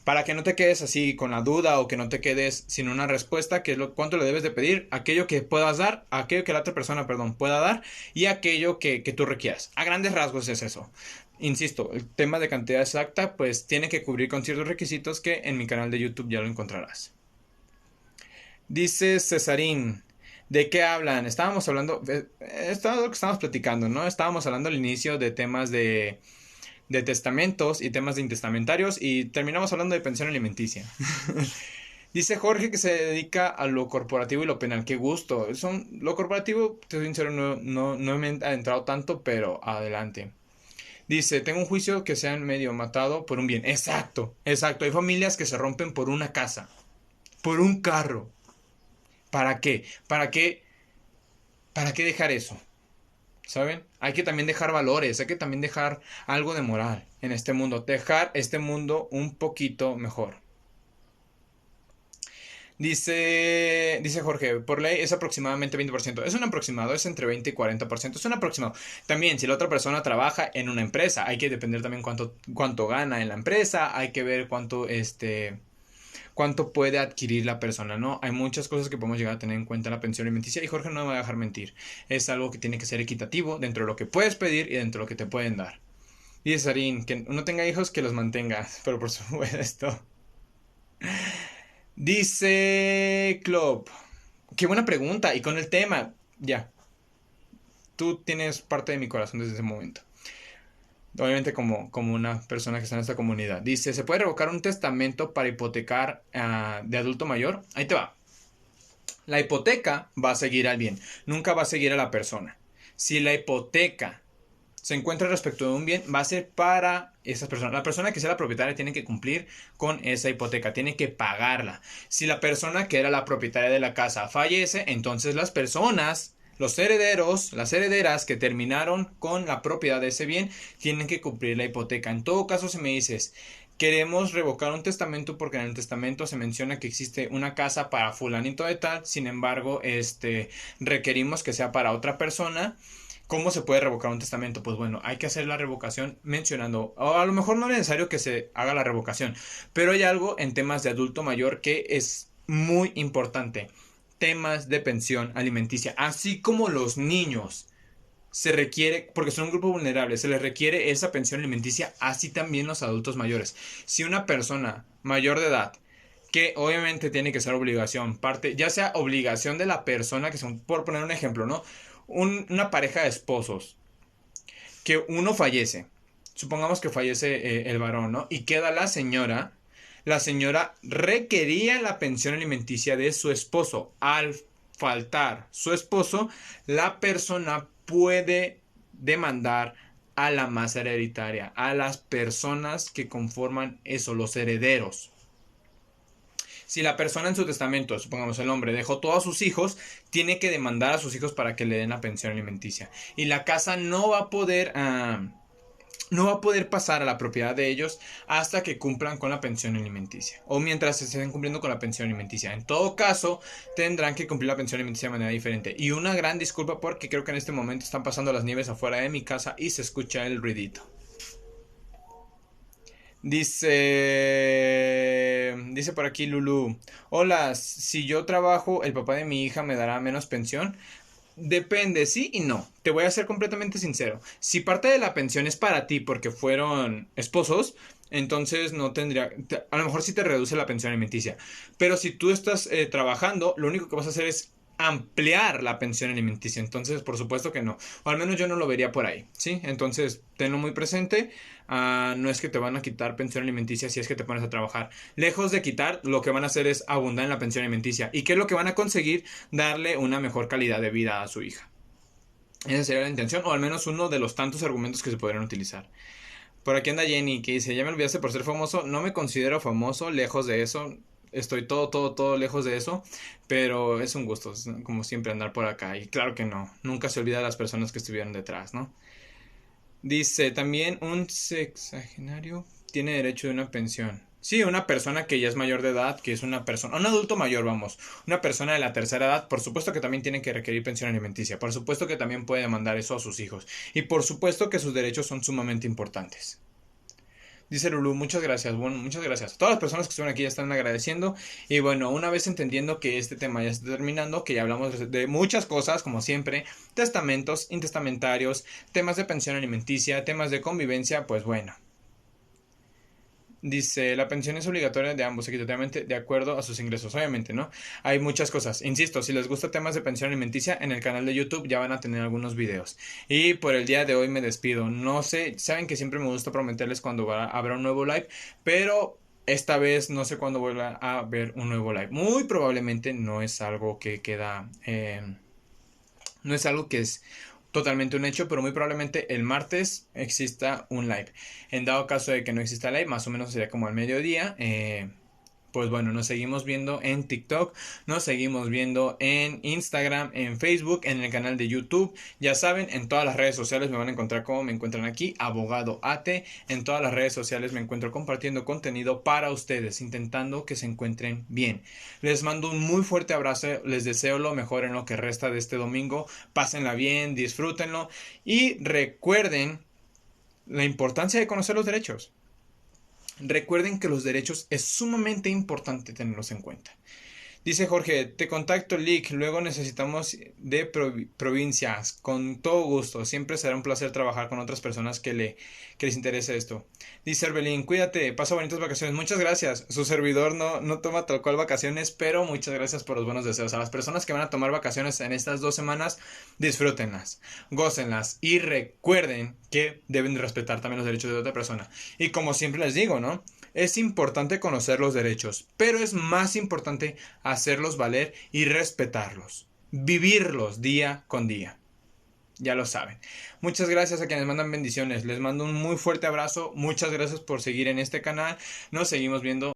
Para que no te quedes así con la duda o que no te quedes sin una respuesta, que es cuánto le debes de pedir, aquello que puedas dar, aquello que la otra persona, perdón, pueda dar y aquello que tú requieras. A grandes rasgos es eso. Insisto, el tema de cantidad exacta pues tiene que cubrir con ciertos requisitos que en mi canal de YouTube ya lo encontrarás. Dice Cesarín, ¿de qué hablan? Estábamos hablando, esto es lo que estábamos platicando, ¿no? Estábamos hablando al inicio de temas de testamentos y temas de intestamentarios y terminamos hablando de pensión alimenticia. Dice Jorge que se dedica a lo corporativo y lo penal. Qué gusto. Lo corporativo, te soy sincero, no me he adentrado tanto, pero adelante. Dice, tengo un juicio que se han medio matado por un bien. Exacto, exacto. Hay familias que se rompen por una casa, por un carro. ¿Para qué? ¿Para qué? ¿Para qué dejar eso? ¿saben? Hay que también dejar valores, hay que también dejar algo de moral en este mundo, dejar este mundo un poquito mejor. Dice Jorge, por ley es aproximadamente 20%. Es un aproximado, es entre 20 y 40%. Es un aproximado. También, si la otra persona trabaja en una empresa, hay que depender también cuánto gana en la empresa, hay que ver cuánto puede adquirir la persona, ¿no? Hay muchas cosas que podemos llegar a tener en cuenta en la pensión alimenticia y Jorge no me va a dejar mentir. Es algo que tiene que ser equitativo dentro de lo que puedes pedir y dentro de lo que te pueden dar. Dice Sarín, que no tenga hijos, que los mantenga, pero por supuesto. Dice Club, qué buena pregunta y con el tema, ya, tú tienes parte de mi corazón desde ese momento. Obviamente como una persona que está en esta comunidad. Dice, ¿se puede revocar un testamento para hipotecar de adulto mayor? Ahí te va. La hipoteca va a seguir al bien, nunca va a seguir a la persona. Si la hipoteca se encuentra respecto de un bien, va a ser para esas personas. La persona que sea la propietaria tiene que cumplir con esa hipoteca, tiene que pagarla. Si la persona que era la propietaria de la casa fallece, entonces las personas, los herederos, las herederas que terminaron con la propiedad de ese bien, tienen que cumplir la hipoteca. En todo caso, si me dices, queremos revocar un testamento porque en el testamento se menciona que existe una casa para fulanito de tal, sin embargo, requerimos que sea para otra persona. ¿Cómo se puede revocar un testamento? Pues bueno, hay que hacer la revocación mencionando, o a lo mejor no es necesario que se haga la revocación, pero hay algo en temas de adulto mayor que es muy importante. Temas de pensión alimenticia, así como los niños se requiere, porque son un grupo vulnerable, se les requiere esa pensión alimenticia, así también los adultos mayores. Si una persona mayor de edad, que obviamente tiene que ser obligación, parte, ya sea obligación de la persona, que son, por poner un ejemplo, ¿no? Una pareja de esposos, que uno fallece, supongamos que fallece el varón, ¿no? Y queda la señora requería la pensión alimenticia de su esposo. Al faltar su esposo, la persona puede demandar a la masa hereditaria, a las personas que conforman eso, los herederos. Si la persona en su testamento, supongamos el hombre, dejó todos sus hijos, tiene que demandar a sus hijos para que le den la pensión alimenticia. Y la casa no va a poder pasar a la propiedad de ellos hasta que cumplan con la pensión alimenticia o mientras se estén cumpliendo con la pensión alimenticia. En todo caso, tendrán que cumplir la pensión alimenticia de manera diferente. Y una gran disculpa porque creo que en este momento están pasando las nieves afuera de mi casa y se escucha el ruidito. Dice por aquí Lulu, hola, si yo trabajo, el papá de mi hija me dará menos pensión. Depende, sí y no. Te voy a ser completamente sincero. Si parte de la pensión es para ti porque fueron esposos, entonces no tendría, a lo mejor sí te reduce la pensión alimenticia. Pero si tú estás trabajando, lo único que vas a hacer es ampliar la pensión alimenticia. Entonces, por supuesto que no. O al menos yo no lo vería por ahí, ¿sí? Entonces, tenlo muy presente. No es que te van a quitar pensión alimenticia si es que te pones a trabajar. Lejos de quitar, lo que van a hacer es abundar en la pensión alimenticia. ¿Y qué es lo que van a conseguir? Darle una mejor calidad de vida a su hija. Esa sería la intención, o al menos uno de los tantos argumentos que se podrían utilizar. Por aquí anda Jenny, que dice, ya me olvidaste por ser famoso. No me considero famoso, lejos de eso. Estoy todo lejos de eso. Pero es un gusto, como siempre, andar por acá. Y claro que no, nunca se olvida de las personas que estuvieron detrás, ¿no? Dice, también un sexagenario tiene derecho de una pensión. Sí, una persona que ya es mayor de edad, que es una persona, un adulto mayor, vamos, una persona de la tercera edad, por supuesto que también tiene que requerir pensión alimenticia, por supuesto que también puede demandar eso a sus hijos, y por supuesto que sus derechos son sumamente importantes. Dice Lulu, muchas gracias, bueno, muchas gracias. Todas las personas que estuvieron aquí ya están agradeciendo. Y bueno, una vez entendiendo que este tema ya está terminando, que ya hablamos de muchas cosas, como siempre, testamentos, intestamentarios, temas de pensión alimenticia, temas de convivencia, pues bueno. Dice, la pensión es obligatoria de ambos, equitativamente de acuerdo a sus ingresos, obviamente, ¿no? Hay muchas cosas. Insisto, si les gusta temas de pensión alimenticia, en el canal de YouTube ya van a tener algunos videos. Y por el día de hoy me despido. No sé, saben que siempre me gusta prometerles cuando habrá un nuevo live, pero esta vez no sé cuándo vuelva a haber un nuevo live. Muy probablemente no es algo que queda... no es algo que es totalmente un hecho, pero muy probablemente el martes exista un live. En dado caso de que no exista live, más o menos sería como al mediodía. Pues bueno, nos seguimos viendo en TikTok, nos seguimos viendo en Instagram, en Facebook, en el canal de YouTube. Ya saben, en todas las redes sociales me van a encontrar como me encuentran aquí, Abogado Ate. En todas las redes sociales me encuentro compartiendo contenido para ustedes, intentando que se encuentren bien. Les mando un muy fuerte abrazo, les deseo lo mejor en lo que resta de este domingo. Pásenla bien, disfrútenlo y recuerden la importancia de conocer los derechos. Recuerden que los derechos es sumamente importante tenerlos en cuenta. Dice Jorge, te contacto Lick, luego necesitamos de provincias, con todo gusto, siempre será un placer trabajar con otras personas que les interese esto. Dice Herbelín, cuídate, pasa bonitas vacaciones, muchas gracias, su servidor no toma tal cual vacaciones, pero muchas gracias por los buenos deseos. A las personas que van a tomar vacaciones en estas 2 semanas, disfrútenlas, gócenlas y recuerden que deben respetar también los derechos de otra persona. Y como siempre les digo, ¿no? Es importante conocer los derechos, pero es más importante hacerlos valer y respetarlos. Vivirlos día con día. Ya lo saben. Muchas gracias a quienes mandan bendiciones. Les mando un muy fuerte abrazo. Muchas gracias por seguir en este canal. Nos seguimos viendo.